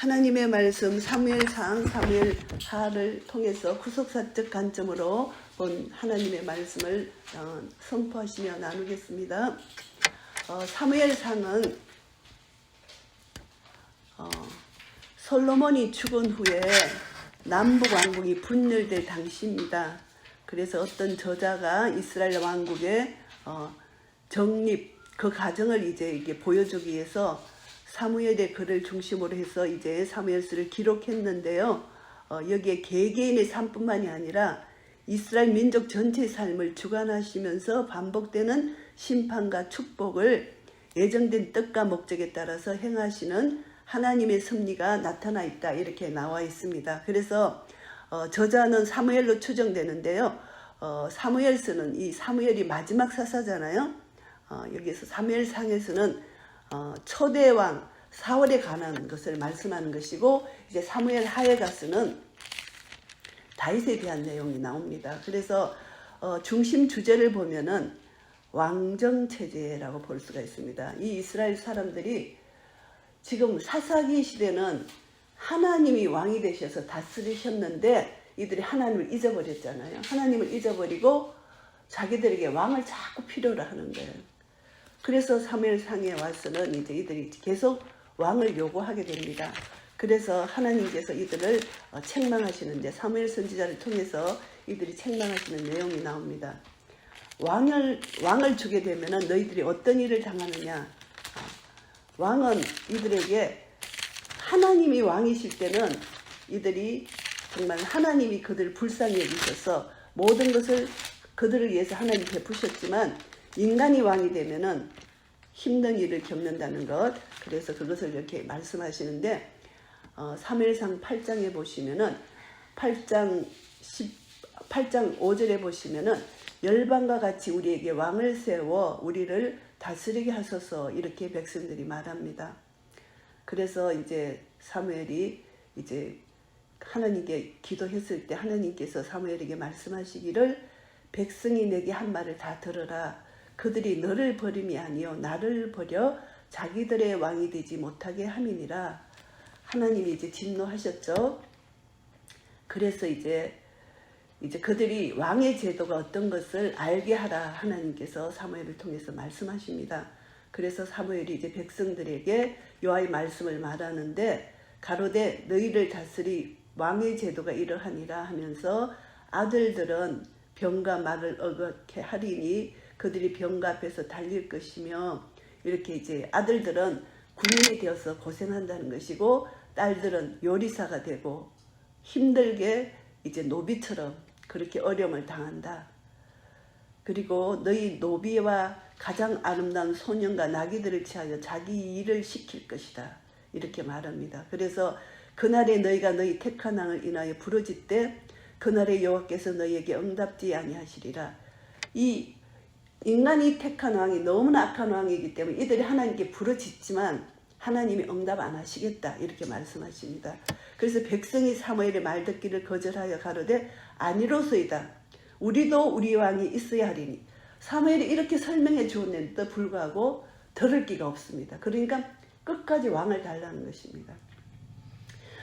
하나님의 말씀 사무엘상, 사무엘하를 통해서 후속사적 관점으로 본 하나님의 말씀을 선포하시며 나누겠습니다. 사무엘상은 솔로몬이 죽은 후에 남북왕국이 분열될 당시입니다. 그래서 어떤 저자가 이스라엘 왕국의 정립, 그 과정을 이제 보여주기 위해서 사무엘의 글을 중심으로 해서 이제 사무엘서를 기록했는데요. 여기에 개개인의 삶뿐만이 아니라 이스라엘 민족 전체의 삶을 주관하시면서 반복되는 심판과 축복을 예정된 뜻과 목적에 따라서 행하시는 하나님의 섭리가 나타나 있다, 이렇게 나와 있습니다. 그래서 저자는 사무엘로 추정되는데요. 사무엘서는 이 사무엘이 마지막 사사잖아요. 여기서 사무엘상에서는 초대왕 사울에 관한 것을 말씀하는 것이고, 이제 사무엘 하에 가서는 다윗에 대한 내용이 나옵니다. 그래서 중심 주제를 보면은 왕정 체제라고 볼 수가 있습니다. 이 이스라엘 사람들이 지금 사사기 시대는 하나님이 왕이 되셔서 다스리셨는데 이들이 하나님을 잊어버렸잖아요. 하나님을 잊어버리고 자기들에게 왕을 자꾸 필요로 하는 거예요. 그래서 사무엘상에 와서는 이제 이들이 계속 왕을 요구하게 됩니다. 그래서 하나님께서 이들을 책망하시는데, 사무엘 선지자를 통해서 이들이 책망하시는 내용이 나옵니다. 왕을 주게 되면 너희들이 어떤 일을 당하느냐. 왕은 이들에게 하나님이 왕이실 때는 이들이 정말 하나님이 그들을 불쌍히 여기셔서 모든 것을 그들을 위해서 하나님 베푸셨지만, 인간이 왕이 되면은 힘든 일을 겪는다는 것, 그래서 그것을 이렇게 말씀하시는데, 사무엘상 8장에 보시면은 8장 5절에 보시면은 열방과 같이 우리에게 왕을 세워 우리를 다스리게 하소서, 이렇게 백성들이 말합니다. 그래서 이제 사무엘이 이제 하나님께 기도했을 때 하나님께서 사무엘에게 말씀하시기를, 백성이 내게 한 말을 다 들으라. 그들이 너를 버림이 아니요 나를 버려 자기들의 왕이 되지 못하게 함이니라. 하나님이 이제 진노하셨죠. 그래서 이제 그들이 왕의 제도가 어떤 것을 알게 하라, 하나님께서 사무엘을 통해서 말씀하십니다. 그래서 사무엘이 이제 백성들에게 여호와의 말씀을 말하는데, 가로되 너희를 다스리 왕의 제도가 이러하니라 하면서, 아들들은 병과 말을 어떻게 하리니 그들이 병과 앞에서 달릴 것이며, 이렇게 이제 아들들은 군인이 되어서 고생한다는 것이고, 딸들은 요리사가 되고 힘들게 이제 노비처럼 그렇게 어려움을 당한다. 그리고 너희 노비와 가장 아름다운 소년과 나귀들을 취하여 자기 일을 시킬 것이다, 이렇게 말합니다. 그래서 그날에 너희가 너희 택한 왕을 인하여 부르짖되 그날에 여호와께서 너희에게 응답지 아니하시리라. 이 인간이 택한 왕이 너무나 악한 왕이기 때문에 이들이 하나님께 부르짖지만 하나님이 응답 안 하시겠다, 이렇게 말씀하십니다. 그래서 백성이 사무엘의 말 듣기를 거절하여 가로되 아니로소이다. 우리도 우리 왕이 있어야 하리니. 사무엘이 이렇게 설명해 주었는데도 불구하고 들을 기가 없습니다. 그러니까 끝까지 왕을 달라는 것입니다.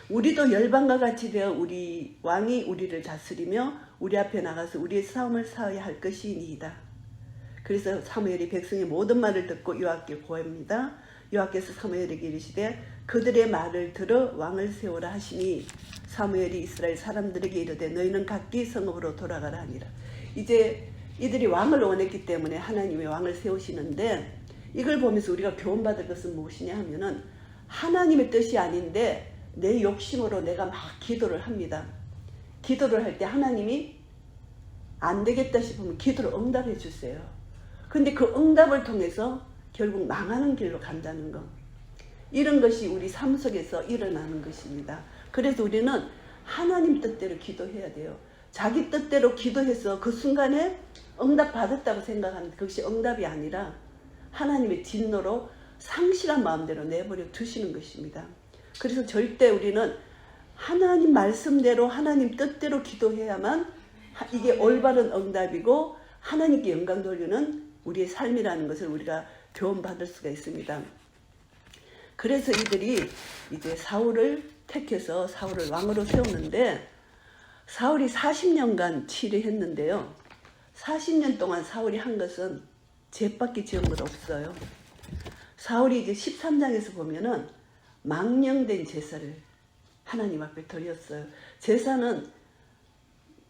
우리도 열방과 같이 되어 우리 왕이 우리를 다스리며 우리 앞에 나가서 우리의 싸움을 싸워야 할 것이니이다. 그래서 사무엘이 백성의 모든 말을 듣고 여호와께 고합니다. 여호와께서 사무엘에게 이르시되 그들의 말을 들어 왕을 세우라 하시니, 사무엘이 이스라엘 사람들에게 이르되 너희는 각기 성읍으로 돌아가라 하니라. 이제 이들이 왕을 원했기 때문에 하나님의 왕을 세우시는데, 이걸 보면서 우리가 교훈받을 것은 무엇이냐 하면은, 하나님의 뜻이 아닌데 내 욕심으로 내가 막 기도를 합니다. 기도를 할 때 하나님이 안 되겠다 싶으면 기도를 응답해 주세요. 근데 그 응답을 통해서 결국 망하는 길로 간다는 것, 이런 것이 우리 삶 속에서 일어나는 것입니다. 그래서 우리는 하나님 뜻대로 기도해야 돼요. 자기 뜻대로 기도해서 그 순간에 응답 받았다고 생각하는데 그것이 응답이 아니라 하나님의 진노로 상실한 마음대로 내버려 두시는 것입니다. 그래서 절대 우리는 하나님 말씀대로 하나님 뜻대로 기도해야만 이게 올바른 응답이고 하나님께 영광 돌리는 우리의 삶이라는 것을 우리가 교훈받을 수가 있습니다. 그래서 이들이 이제 사울을 택해서 사울을 왕으로 세우는데 사울이 40년간 치리했는데요. 40년 동안 사울이 한 것은 죄밖에 지은 것 없어요. 사울이 이제 13장에서 보면은 망령된 제사를 하나님 앞에 드렸어요. 제사는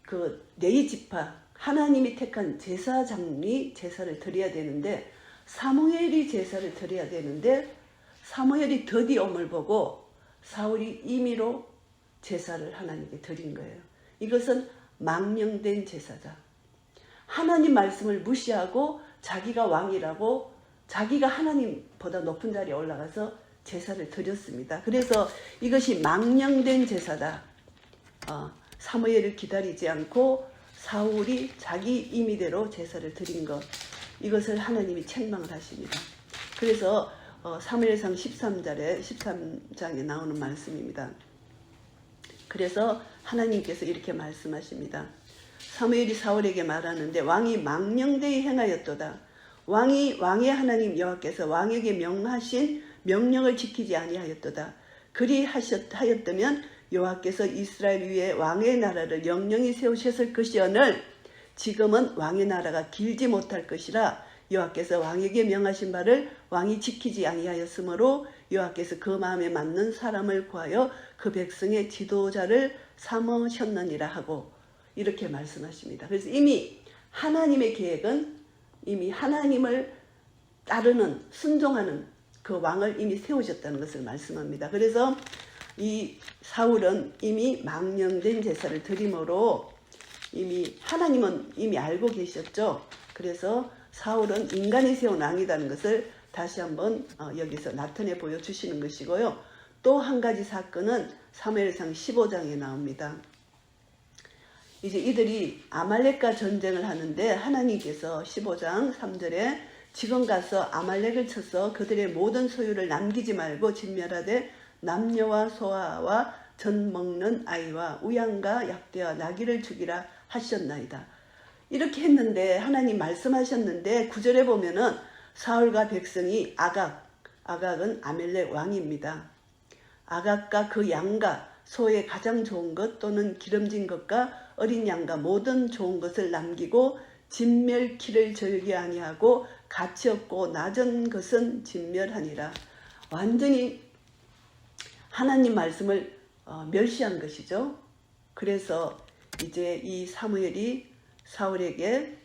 그 레위 지파 하나님이 택한 제사장이 제사를 드려야 되는데 사무엘이 제사를 드려야 되는데 사무엘이 더디옴을 보고 사울이 임의로 제사를 하나님께 드린 거예요. 이것은 망령된 제사다. 하나님 말씀을 무시하고 자기가 왕이라고 자기가 하나님보다 높은 자리에 올라가서 제사를 드렸습니다. 그래서 이것이 망령된 제사다. 사무엘을 기다리지 않고 사울이 자기 임의대로 제사를 드린 것, 이것을 하나님이 책망을 하십니다. 그래서 사무엘상 13장에 나오는 말씀입니다. 그래서 하나님께서 이렇게 말씀하십니다. 사무엘이 사울에게 말하는데 왕이 망령되이 행하였도다. 왕의 하나님 여호와께서 왕에게 명하신 명령을 지키지 아니하였도다. 그리 하였다면 여호와께서 이스라엘 위에 왕의 나라를 영영히 세우셨을 것이오늘 지금은 왕의 나라가 길지 못할 것이라 여호와께서 왕에게 명하신 바를 왕이 지키지 아니하였으므로 여호와께서 그 마음에 맞는 사람을 구하여 그 백성의 지도자를 삼으셨느니라 하고 이렇게 말씀하십니다. 그래서 이미 하나님의 계획은 이미 하나님을 따르는 순종하는 그 왕을 이미 세우셨다는 것을 말씀합니다. 그래서 이 사울은 이미 망령된 제사를 드림으로 이미 하나님은 이미 알고 계셨죠. 그래서 사울은 인간이 세운 왕이라는 것을 다시 한번 여기서 나타내 보여주시는 것이고요. 또 한 가지 사건은 사무엘상 15장에 나옵니다. 이제 이들이 아말렉과 전쟁을 하는데 하나님께서 15장 3절에 지금 가서 아말렉을 쳐서 그들의 모든 소유를 남기지 말고 진멸하되 남녀와 소아와 젖 먹는 아이와 우양과 약대와 나귀를 죽이라 하셨나이다. 이렇게 했는데 하나님 말씀하셨는데 9절에 보면은 사울과 백성이 아각은 아멜렉 왕입니다. 아각과 그 양과 소의 가장 좋은 것 또는 기름진 것과 어린 양과 모든 좋은 것을 남기고 진멸키를 절개 아니하고 가치 없고 낮은 것은 진멸하니라. 완전히 하나님 말씀을 멸시한 것이죠. 그래서 이제 이 사무엘이 사울에게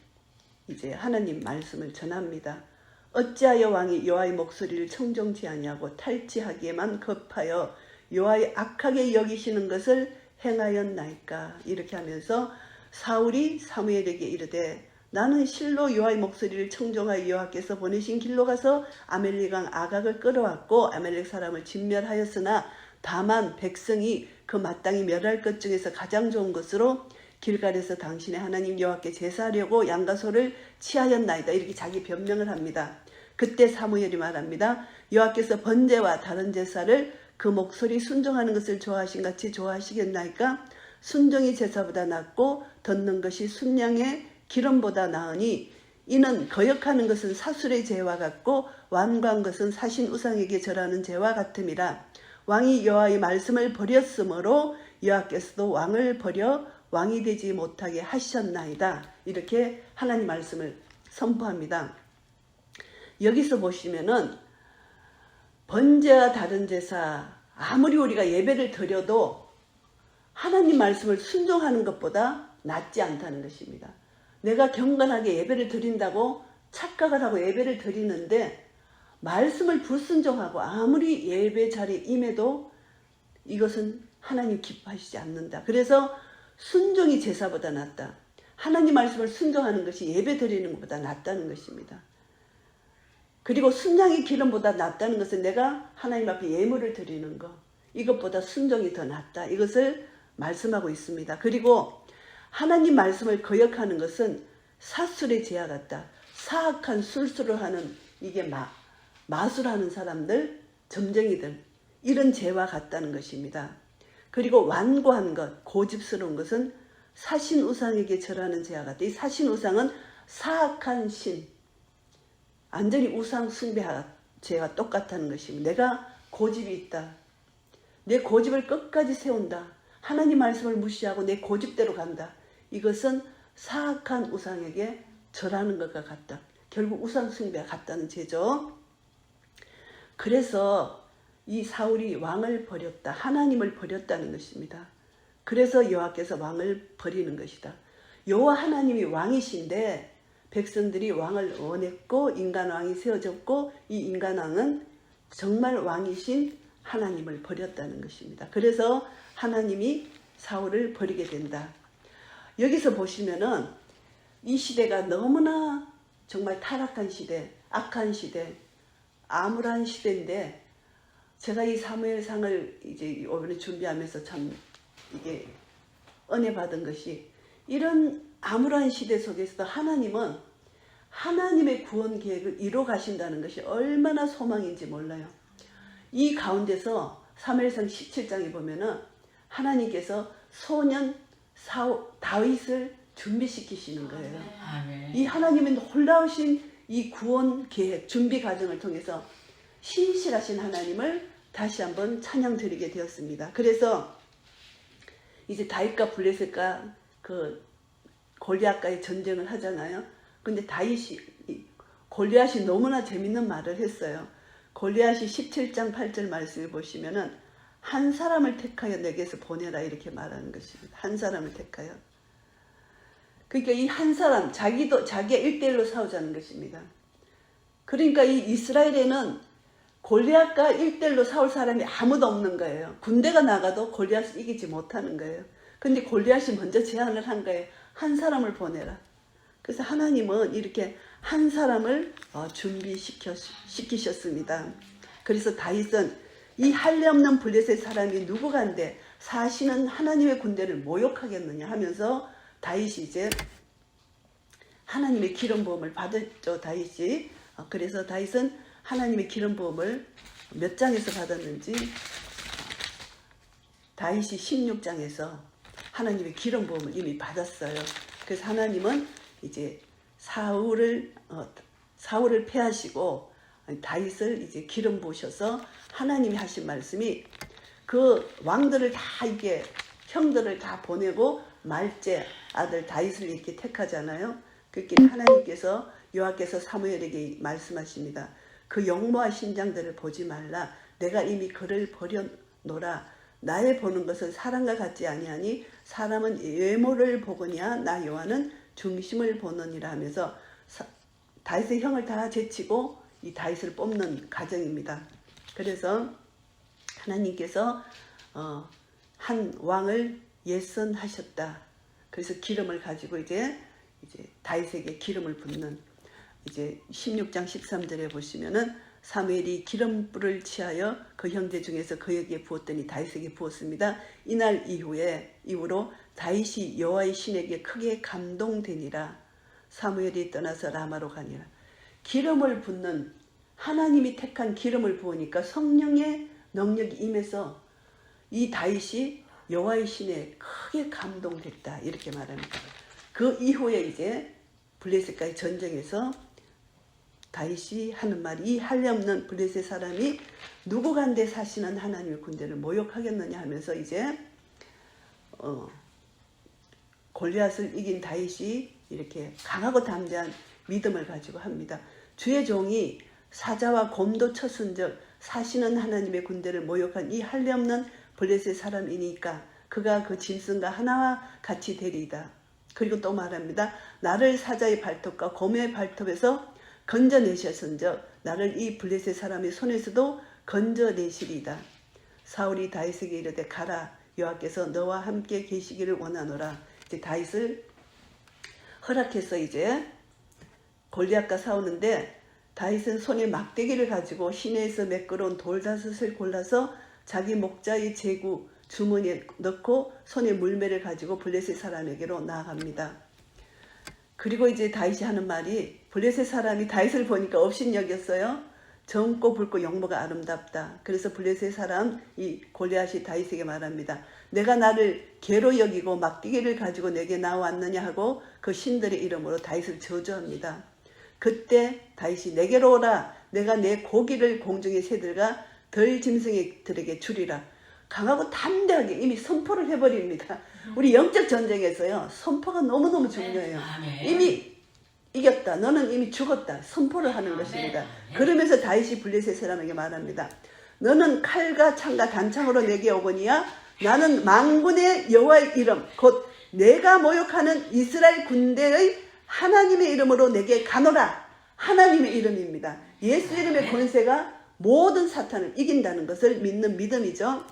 이제 하나님 말씀을 전합니다. 어찌하여 왕이 여호와의 목소리를 청종치 아니하고 탈취하기에만 급하여 여호와의 악하게 여기시는 것을 행하였나이까. 이렇게 하면서 사울이 사무엘에게 이르되 나는 실로 여호와의 목소리를 청종하여 여호와께서 보내신 길로 가서 아멜렉 왕 아각을 끌어왔고 아멜렉 사람을 진멸하였으나 다만 백성이 그 마땅히 멸할 것 중에서 가장 좋은 것으로 길갈에서 당신의 하나님 여호와께 제사하려고 양과 소를 취하였나이다. 이렇게 자기 변명을 합니다. 그때 사무엘이 말합니다. 여호와께서 번제와 다른 제사를 그 목소리 순종하는 것을 좋아하신 같이 좋아하시겠나이까? 순종이 제사보다 낫고 덧는 것이 순양의 기름보다 나으니 이는 거역하는 것은 사술의 죄와 같고 완고한 것은 사신 우상에게 절하는 죄와 같음이라. 왕이 여호와의 말씀을 버렸으므로 여호와께서도 왕을 버려 왕이 되지 못하게 하셨나이다. 이렇게 하나님 말씀을 선포합니다. 여기서 보시면은 번제와 다른 제사 아무리 우리가 예배를 드려도 하나님 말씀을 순종하는 것보다 낫지 않다는 것입니다. 내가 경건하게 예배를 드린다고 착각을 하고 예배를 드리는데 말씀을 불순종하고 아무리 예배 자리에 임해도 이것은 하나님 기뻐하시지 않는다. 그래서 순종이 제사보다 낫다. 하나님 말씀을 순종하는 것이 예배 드리는 것보다 낫다는 것입니다. 그리고 순양의 기름보다 낫다는 것은 내가 하나님 앞에 예물을 드리는 것, 이것보다 순종이 더 낫다. 이것을 말씀하고 있습니다. 그리고 하나님 말씀을 거역하는 것은 사술의 죄와 같다. 사악한 술수를 하는 이게 마술하는 사람들, 점쟁이들, 이런 죄와 같다는 것입니다. 그리고 완고한 것, 고집스러운 것은 사신 우상에게 절하는 죄와 같다. 이 사신 우상은 사악한 신, 완전히 우상 숭배 죄와 똑같다는 것입니다. 내가 고집이 있다. 내 고집을 끝까지 세운다. 하나님 말씀을 무시하고 내 고집대로 간다. 이것은 사악한 우상에게 절하는 것과 같다. 결국 우상 숭배가 같다는 죄죠. 그래서 이 사울이 왕을 버렸다. 하나님을 버렸다는 것입니다. 그래서 여호와께서 왕을 버리는 것이다. 여호와 하나님이 왕이신데 백성들이 왕을 원했고 인간왕이 세워졌고 이 인간왕은 정말 왕이신 하나님을 버렸다는 것입니다. 그래서 하나님이 사울을 버리게 된다. 여기서 보시면은 이 시대가 너무나 정말 타락한 시대, 악한 시대, 암울한 시대인데 제가 이 사무엘상을 이제 이번에 준비하면서 참 이게 은혜 받은 것이 이런 암울한 시대 속에서도 하나님은 하나님의 구원 계획을 이뤄 가신다는 것이 얼마나 소망인지 몰라요. 이 가운데서 사무엘상 17장에 보면은 하나님께서 소년 다윗을 준비시키시는 거예요. 이 하나님의 놀라우신 이 구원 계획, 준비 과정을 통해서 신실하신 하나님을 다시 한번 찬양 드리게 되었습니다. 그래서 이제 다윗과 블레셋과 그 골리앗과의 전쟁을 하잖아요. 근데 골리앗이 너무나 재밌는 말을 했어요. 골리앗이 17장 8절 말씀을 보시면은 한 사람을 택하여 내게서 보내라 이렇게 말하는 것입니다. 한 사람을 택하여. 그러니까 이 한 사람, 자기가 1대1로 싸우자는 것입니다. 그러니까 이 이스라엘에는 골리앗과 1대1로 싸울 사람이 아무도 없는 거예요. 군대가 나가도 골리앗을 이기지 못하는 거예요. 근데 골리앗이 먼저 제안을 한 거예요. 한 사람을 보내라. 그래서 하나님은 이렇게 한 사람을 준비시키셨습니다. 그래서 다윗은 이 할례 없는 블레셋 사람이 누구간데 사시는 하나님의 군대를 모욕하겠느냐 하면서 다윗이 이제 하나님의 기름 부음을 받았죠. 다윗이. 그래서 다윗은 하나님의 기름 부음을 몇 장에서 받았는지 다윗이 16장에서 하나님의 기름 부음을 이미 받았어요. 그래서 하나님은 이제 사울을 패하시고 다윗을 이제 기름 부으셔서 하나님이 하신 말씀이 그 왕들을 다 이게 형들을 다 보내고 말제 아들 다윗을 이렇게 택하잖아요. 그렇게 하나님께서 여호와께서 사무엘에게 말씀하십니다. 그 영모와 신장들을 보지 말라. 내가 이미 그를 버려놓으라. 나의 보는 것은 사람과 같지 아니하니 사람은 외모를 보거니와 나 여호와는 중심을 보느니라 하면서 다윗의 형을 다 제치고 이 다윗을 뽑는 과정입니다. 그래서 하나님께서 한 왕을 예선하셨다. 그래서 기름을 가지고 이제 다윗에게 기름을 붓는 이제 16장 13절에 보시면은 사무엘이 기름불을 취하여 그 형제 중에서 그에게 부었더니 다윗에게 부었습니다. 이날 이후로 다윗이 여호와의 신에게 크게 감동되니라. 사무엘이 떠나서 라마로 가니라. 기름을 붓는 하나님이 택한 기름을 부으니까 성령의 능력이 임해서 이 다윗이 여호와의 신에 크게 감동됐다 이렇게 말합니다. 그 이후에 이제 블레셋과의 전쟁에서 다윗이 하는 말이 이 할례 없는 블레셋 사람이 누구간데 사시는 하나님의 군대를 모욕하겠느냐 하면서 이제 골리앗을 이긴 다윗이 이렇게 강하고 담대한 믿음을 가지고 합니다. 주의 종이 사자와 곰도 쳤은즉 사시는 하나님의 군대를 모욕한 이 할례 없는 블레셋 사람이니까 그가 그 짐승과 하나와 같이 되리이다. 그리고 또 말합니다. 나를 사자의 발톱과 곰의 발톱에서 건져내셨은즉 나를 이 블레셋 사람의 손에서도 건져내시리이다. 사울이 다윗에게 이르되 가라. 여호와께서 너와 함께 계시기를 원하노라. 이제 다윗을 허락해서 이제 골리앗과 싸우는데 다윗은 손에 막대기를 가지고 시내에서 매끄러운 돌다섯을 골라서 자기 목자의 제구 주머니에 넣고 손에 물매를 가지고 블레셋 사람에게로 나아갑니다. 그리고 이제 다윗이 하는 말이 블레셋 사람이 다윗을 보니까 업신여겼어요. 젊고 붉고 용모가 아름답다. 그래서 블레셋 사람 이 골리앗이 다윗에게 말합니다. 내가 나를 개로 여기고 막대기를 가지고 내게 나왔느냐 하고 그 신들의 이름으로 다윗을 저주합니다. 그때 다윗이 내게로 오라. 내가 내 고기를 공중의 새들과 덜 짐승들에게 주리라. 강하고 담대하게 이미 선포를 해버립니다. 우리 영적 전쟁에서요, 선포가 너무너무 중요해요. 이미 이겼다, 너는 이미 죽었다, 선포를 하는 것입니다. 그러면서 다윗이 블레셋 사람에게 말합니다. 너는 칼과 창과 단창으로 내게 오거니와 나는 만군의 여호와의 이름 곧 내가 모욕하는 이스라엘 군대의 하나님의 이름으로 내게 가노라. 하나님의 이름입니다. 예수 이름의 권세가 모든 사탄을 이긴다는 것을 믿는 믿음이죠.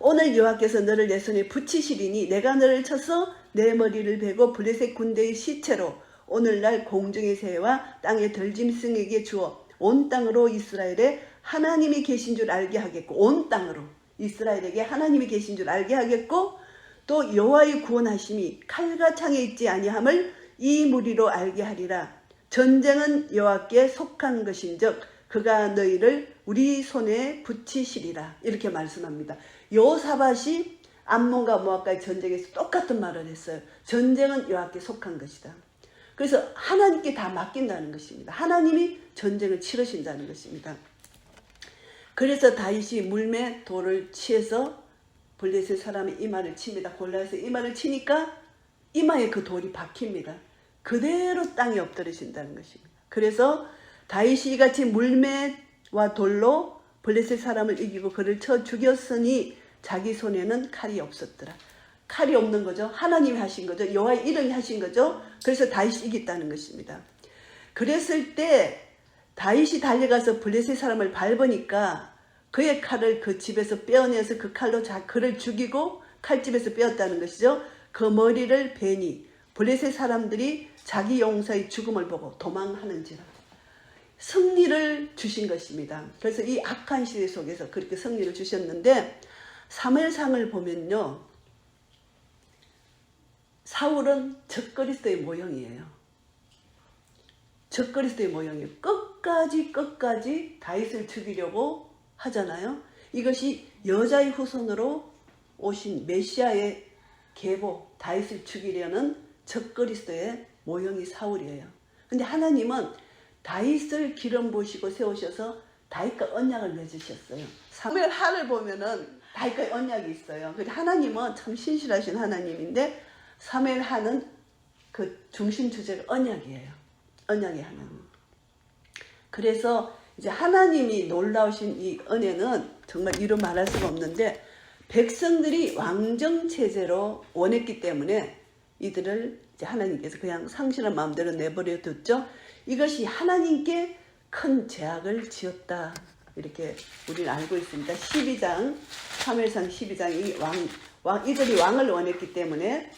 오늘 여호와께서 너를 내 손에 붙이시리니 내가 너를 쳐서 내 머리를 베고 블레셋 군대의 시체로 오늘날 공중의 새와 땅의 들짐승에게 주어 온 땅으로 이스라엘에 하나님이 계신 줄 알게 하겠고, 온 땅으로 이스라엘에게 하나님이 계신 줄 알게 하겠고, 또 여호와의 구원하심이 칼과 창에 있지 아니함을 이 무리로 알게 하리라. 전쟁은 여호와께 속한 것인즉 그가 너희를 우리 손에 붙이시리라. 이렇게 말씀합니다. 여호사밧이 암몬과 모압과의 전쟁에서 똑같은 말을 했어요. 전쟁은 여호와께 속한 것이다. 그래서 하나님께 다 맡긴다는 것입니다. 하나님이 전쟁을 치르신다는 것입니다. 그래서 다윗이 물매 돌을 취해서 블레셋 사람의 이마를 칩니다. 골리앗에서 이마를 치니까 이마에 그 돌이 박힙니다. 그대로 땅에 엎드러진다는 것입니다. 그래서 다윗이 이같이 물매와 돌로 블레셋 사람을 이기고 그를 쳐 죽였으니 자기 손에는 칼이 없었더라. 칼이 없는 거죠. 하나님이 하신 거죠. 여호와의 이름이 하신 거죠. 그래서 다윗이 이겼다는 것입니다. 그랬을 때 다윗이 달려가서 블레셋 사람을 밟으니까 그의 칼을 그 집에서 빼어내서 그 칼로 그를 죽이고 칼집에서 빼었다는 것이죠. 그 머리를 베니 블레셋 사람들이 자기 용사의 죽음을 보고 도망하는지라. 승리를 주신 것입니다. 그래서 이 악한 시대 속에서 그렇게 승리를 주셨는데, 사무엘상을 보면요, 사울은 적그리스도의 모형이에요. 적그리스도의 모형이에요. 끝까지 다윗을 죽이려고 하잖아요. 이것이 여자의 후손으로 오신 메시아의 계보 다윗을 죽이려는 적그리스도의 모형이 사울이에요. 근데 하나님은 다윗을 기름 부으시고 세우셔서 다윗과 언약을 맺으셨어요. 사무엘 하를 보면은 다윗과 언약이 있어요. 근데 하나님은 참 신실하신 하나님인데 사무엘 하는 그 중심 주제가 언약이에요. 언약의 하나님. 그래서 이제 하나님이 놀라우신 이 은혜는 정말 이루 말할 수가 없는데, 백성들이 왕정 체제로 원했기 때문에 이들을 이제 하나님께서 그냥 상실한 마음대로 내버려 뒀죠. 이것이 하나님께 큰 죄악을 지었다. 이렇게 우리는 알고 있습니다. 12장, 사무엘상 12장이 이들이 왕을 원했기 때문에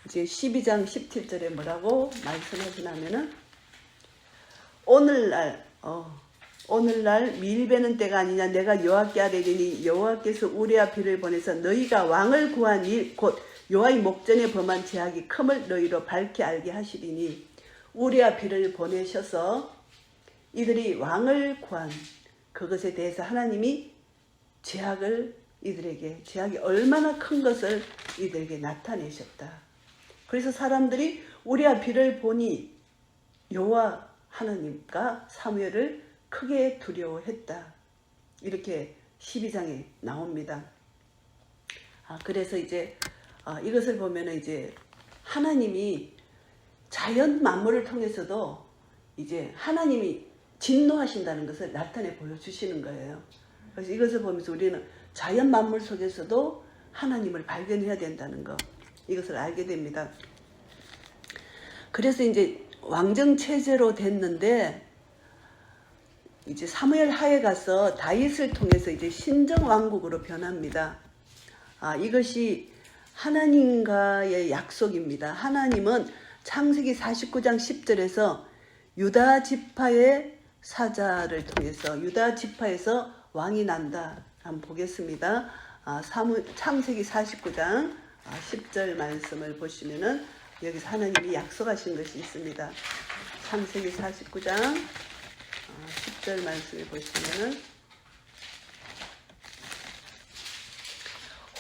이제 12장 17절에 뭐라고 말씀하시냐면은 오늘날 밀베는 때가 아니냐. 내가 여호와께 아뢰리니 여호와께서 우리아 비를 보내서 너희가 왕을 구한 일 곧 여호와의 목전에 범한 죄악이 큼을 너희로 밝히 알게 하시리니, 우리아 비를 보내셔서 이들이 왕을 구한 그것에 대해서 하나님이 죄악이 얼마나 큰 것을 이들에게 나타내셨다. 그래서 사람들이 우리아 비를 보니 여호와 하나님과 사무엘을 크게 두려워했다. 이렇게 12장에 나옵니다. 그래서 이제 이것을 보면은 이제 하나님이 자연 만물을 통해서도 이제 하나님이 진노하신다는 것을 나타내 보여주시는 거예요. 그래서 이것을 보면서 우리는 자연 만물 속에서도 하나님을 발견해야 된다는 거, 이것을 알게 됩니다. 그래서 이제 왕정 체제로 됐는데, 이제 사무엘 하에 가서 다윗을 통해서 이제 신정 왕국으로 변합니다. 이것이 하나님과의 약속입니다. 하나님은 창세기 49장 10절에서 유다 지파의 사자를 통해서 유다 지파에서 왕이 난다. 한번 보겠습니다. 창세기 49장 10절 말씀을 보시면은 여기서 하나님이 약속하신 것이 있습니다. 창세기 49장 10절 말씀을 보시면은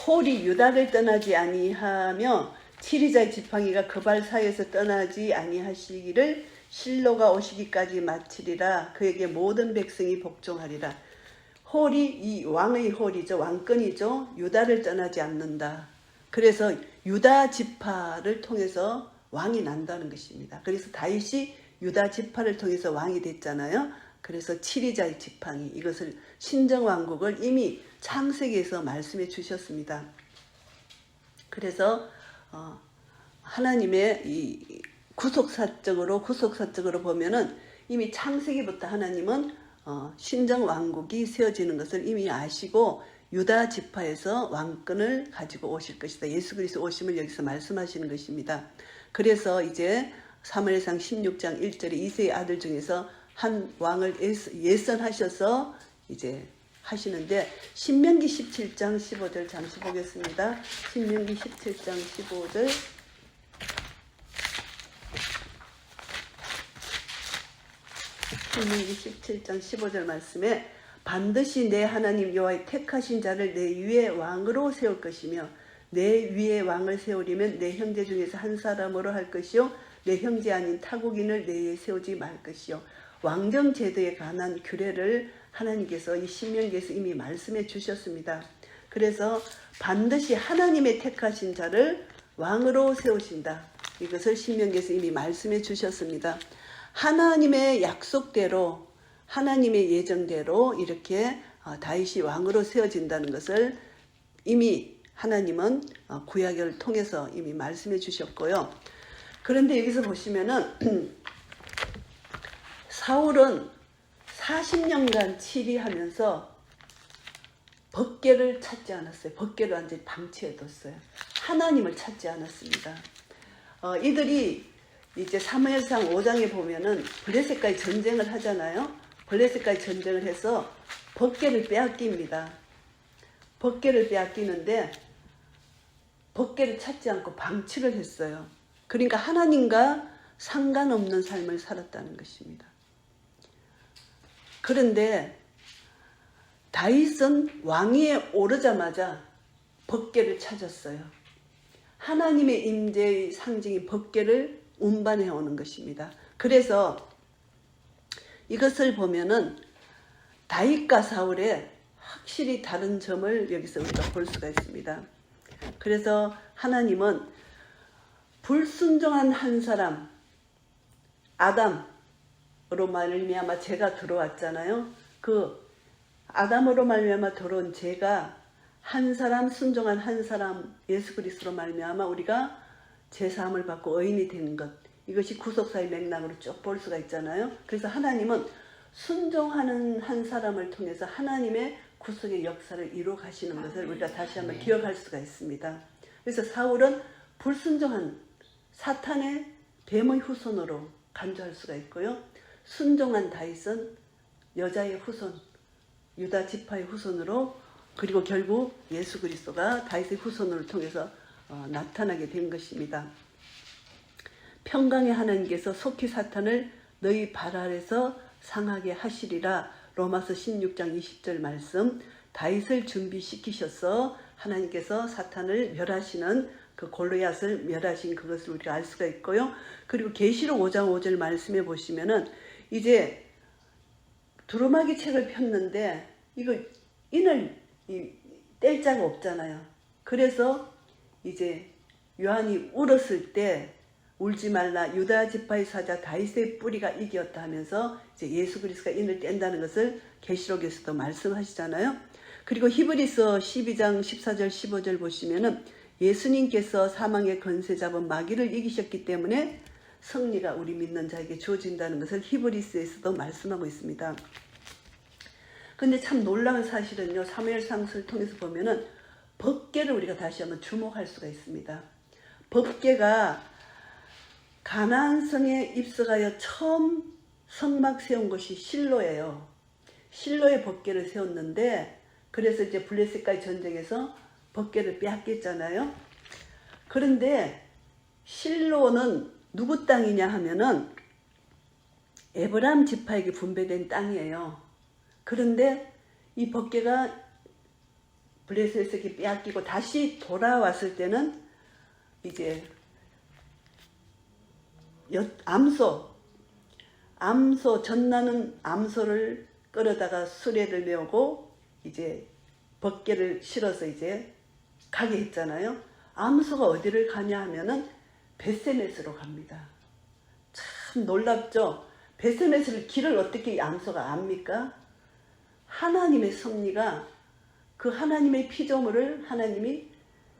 홀이 유다를 떠나지 아니하며 치리자의 지팡이가 그 발 사이에서 떠나지 아니하시기를 실로가 오시기까지 마치리라. 그에게 모든 백성이 복종하리라. 홀이 이 왕의 홀이죠. 왕권이죠. 유다를 떠나지 않는다. 그래서 유다 지파를 통해서 왕이 난다는 것입니다. 그래서 다윗이 유다 지파를 통해서 왕이 됐잖아요. 그래서 7위자의 지팡이, 이것을 신정왕국을 이미 창세기에서 말씀해 주셨습니다. 그래서 하나님의 이 구속사적으로 보면은 이미 창세기부터 하나님은 신정왕국이 세워지는 것을 이미 아시고 유다 지파에서 왕권을 가지고 오실 것이다. 예수 그리스도 오심을 여기서 말씀하시는 것입니다. 그래서 이제 사무엘상 16장 1절에 이새의 아들 중에서 한 왕을 예선하셔서 이제 하시는데, 신명기 17장 15절 잠시 보겠습니다. 신명기 17장 15절. 신명기 17장 15절 말씀에 반드시 내 하나님 여호와의 택하신 자를 내 위에 왕으로 세울 것이며 내 위에 왕을 세우려면 내 형제 중에서 한 사람으로 할 것이요 내 형제 아닌 타국인을 내 위에 세우지 말 것이요. 왕정 제도에 관한 규례를 하나님께서 이 신명기에서 이미 말씀해 주셨습니다. 그래서 반드시 하나님의 택하신 자를 왕으로 세우신다. 이것을 신명기에서 이미 말씀해 주셨습니다. 하나님의 약속대로, 하나님의 예정대로 이렇게 다윗이 왕으로 세워진다는 것을 이미 하나님은 구약을 통해서 이미 말씀해 주셨고요. 그런데 여기서 보시면은 사울은 40년간 치리하면서 법궤를 찾지 않았어요. 법궤를 완전히 방치해뒀어요. 하나님을 찾지 않았습니다. 이들이 이제 사무엘상 5장에 보면은 블레셋과의 전쟁을 하잖아요. 블레셋과의 전쟁을 해서 법궤를 빼앗깁니다. 법궤를 빼앗기는데 법궤를 찾지 않고 방치를 했어요. 그러니까 하나님과 상관없는 삶을 살았다는 것입니다. 그런데 다윗은 왕위에 오르자마자 법궤를 찾았어요. 하나님의 임재의 상징인 법궤를 운반해 오는 것입니다. 그래서 이것을 보면은 다윗과 사울의 확실히 다른 점을 여기서 우리가 볼 수가 있습니다. 그래서 하나님은 불순종한 한 사람, 아담으로 말미암아 죄가 들어왔잖아요. 그 아담으로 말미암아 들어온 죄가 한 사람, 순종한 한 사람, 예수 그리스도로 말미암아 우리가 죄사함을 받고 의인이 되는 것, 이것이 구속사의 맥락으로 쭉 볼 수가 있잖아요. 그래서 하나님은 순종하는 한 사람을 통해서 하나님의 구속의 역사를 이루어 가시는 것을 우리가 다시 한번 기억할 수가 있습니다. 그래서 사울은 불순종한 사탄의 뱀의 후손으로 간주할 수가 있고요. 순종한 다윗은 여자의 후손, 유다 지파의 후손으로, 그리고 결국 예수 그리스도가 다윗의 후손을 통해서 나타나게 된 것입니다. 평강의 하나님께서 속히 사탄을 너희 발 아래서 상하게 하시리라. 로마서 16장 20절 말씀. 다윗을 준비시키셔서 하나님께서 사탄을 멸하시는 그 골리앗을 멸하신 그것을 우리가 알 수가 있고요. 그리고 계시록 5장 5절 말씀해 보시면은 이제 두루마기 책을 폈는데 이거 인을 뗄 자가 없잖아요. 그래서 이제 요한이 울었을 때 울지 말라, 유다 지파의 사자 다윗의 뿌리가 이겼다 하면서 이제 예수 그리스도가 인을 뗀다는 것을 계시록에서도 말씀하시잖아요. 그리고 히브리서 12장 14절 15절 보시면은 예수님께서 사망의 권세 잡은 마귀를 이기셨기 때문에 승리가 우리 믿는 자에게 주어진다는 것을 히브리서에서도 말씀하고 있습니다. 근데 참 놀라운 사실은요, 사무엘상서를 통해서 보면은 법궤를 우리가 다시 한번 주목할 수가 있습니다. 법궤가 가나안 성에 입성하여 처음 성막 세운 것이 실로예요. 실로에 법궤를 세웠는데, 그래서 이제 블레셋과의 전쟁에서 법궤를 빼앗겼잖아요. 그런데 실로는 누구 땅이냐 하면은 에브라임 지파에게 분배된 땅이에요. 그런데 이 법궤가 블레셋에게 빼앗기고 다시 돌아왔을 때는 이제 암소, 전나는 암소를 끌어다가 수레를 메우고 이제 법궤를 실어서 이제 가게 했잖아요. 암소가 어디를 가냐 하면은 벳세메스로 갑니다. 참 놀랍죠? 벳세메스를 길을 어떻게 암소가 압니까? 하나님의 섭리가 그 하나님의 피조물을 하나님이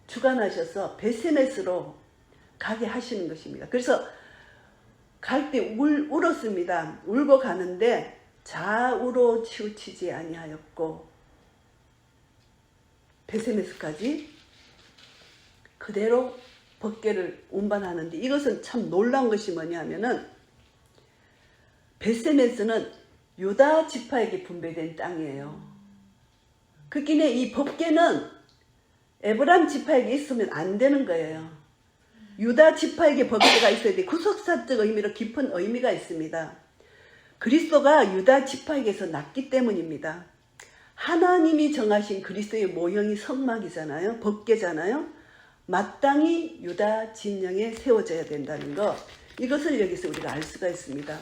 주관하셔서 벳세메스로 가게 하시는 것입니다. 그래서 갈 때 울었습니다. 울고 가는데 좌우로 치우치지 아니하였고 벳세메스까지 그대로 법궤를 운반하는데, 이것은 참 놀라운 것이 뭐냐면은 벳세메스는 유다 지파에게 분배된 땅이에요. 그기에 이 법궤는 에브라임 지파에게 있으면 안 되는 거예요. 유다 지파에게 법궤가 있어야 돼. 구속사적 의미로 깊은 의미가 있습니다. 그리스도가 유다 지파에게서 났기 때문입니다. 하나님이 정하신 그리스도의 모형이 성막이잖아요. 법궤잖아요. 마땅히 유다 진영에 세워져야 된다는 것, 이것을 여기서 우리가 알 수가 있습니다.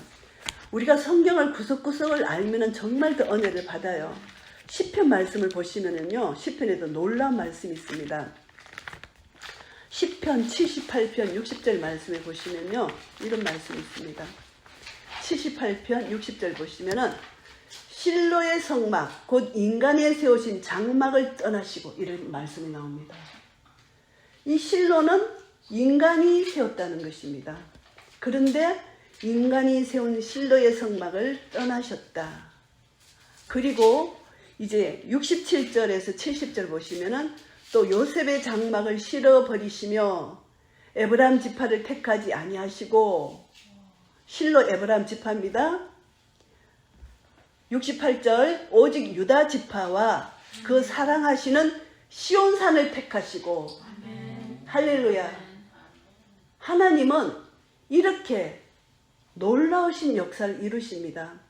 우리가 성경을 구석구석을 알면 정말 더 은혜를 받아요. 시편 말씀을 보시면은요, 시편에도 놀라운 말씀이 있습니다. 시편 78편 60절 말씀에 보시면요, 이런 말씀이 있습니다. 78편 60절 보시면은 실로의 성막 곧 인간이 세우신 장막을 떠나시고, 이런 말씀이 나옵니다. 이 실로는 인간이 세웠다는 것입니다. 그런데 인간이 세운 실로의 성막을 떠나셨다. 그리고 이제 67절에서 70절 보시면은 또 요셉의 장막을 실어버리시며 에브라임 지파를 택하지 아니하시고, 실로 에브라임 지파입니다. 68절 오직 유다 지파와 그 사랑하시는 시온산을 택하시고, 할렐루야. 하나님은 이렇게 놀라우신 역사를 이루십니다.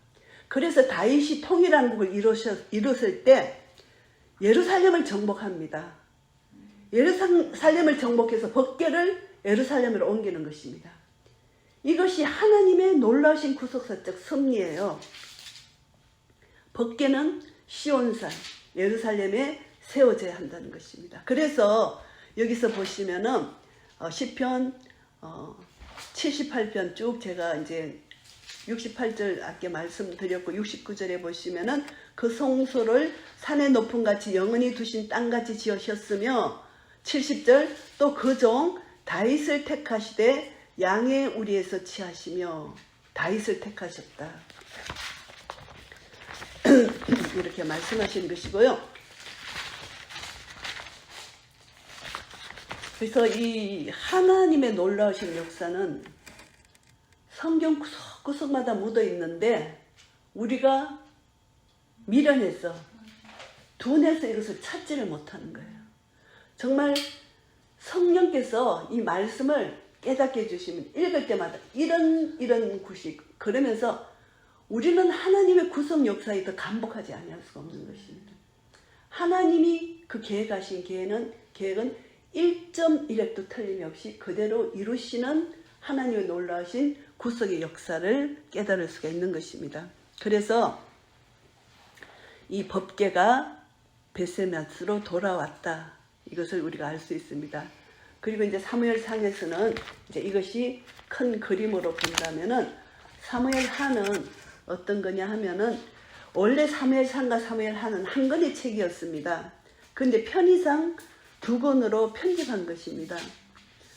그래서 다윗이 통일왕국을 이뤘을 때 예루살렘을 정복합니다. 예루살렘을 정복해서 법궤를 예루살렘으로 옮기는 것입니다. 이것이 하나님의 놀라우신 구속사적 섭리예요. 법궤는 시온산, 예루살렘에 세워져야 한다는 것입니다. 그래서 여기서 보시면은 시편 78편 쭉 제가 이제 68절 아까 말씀드렸고, 69절에 보시면은 그 성소를 산의 높음 같이 영원히 두신 땅같이 지으셨으며, 70절 또 그 종 다윗을 택하시되 양의 우리에서 취하시며, 다윗을 택하셨다. 이렇게 말씀하신 것이고요. 그래서 이 하나님의 놀라우신 역사는 성경 구석구석마다 묻어 있는데 우리가 미련해서 둔해서 이것을 찾지를 못하는 거예요. 정말 성령께서 이 말씀을 깨닫게 해주시면 읽을 때마다 이런 구식, 그러면서 우리는 하나님의 구속 역사에 더 감복하지 아니할 수가 없는 것입니다. 하나님이 그 계획하신 계획은 1.1획도 틀림없이 그대로 이루시는 하나님의 놀라우신 구속의 역사를 깨달을 수가 있는 것입니다. 그래서 이 법궤가 벳세메스로 돌아왔다, 이것을 우리가 알 수 있습니다. 그리고 이제 사무엘상에서는 이제 이것이 큰 그림으로 본다면은 사무엘하는 어떤 거냐 하면은 원래 사무엘상과 사무엘하는 한 권의 책이었습니다. 그런데 편의상 2권으로 편집한 것입니다.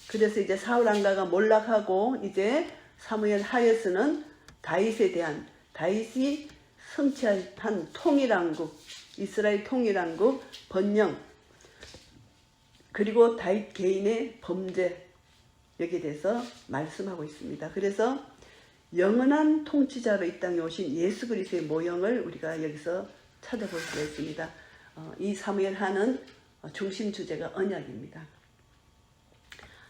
그래서 이제 사울 왕가가 몰락하고 이제 사무엘 하에서는 다윗에 대한, 다윗이 성취한 통일왕국, 이스라엘 통일왕국 번영, 그리고 다윗 개인의 범죄, 여기에 대해서 말씀하고 있습니다. 그래서 영원한 통치자로 이 땅에 오신 예수 그리스도의 모형을 우리가 여기서 찾아볼 수가 있습니다. 이 사무엘하는 중심 주제가 언약입니다.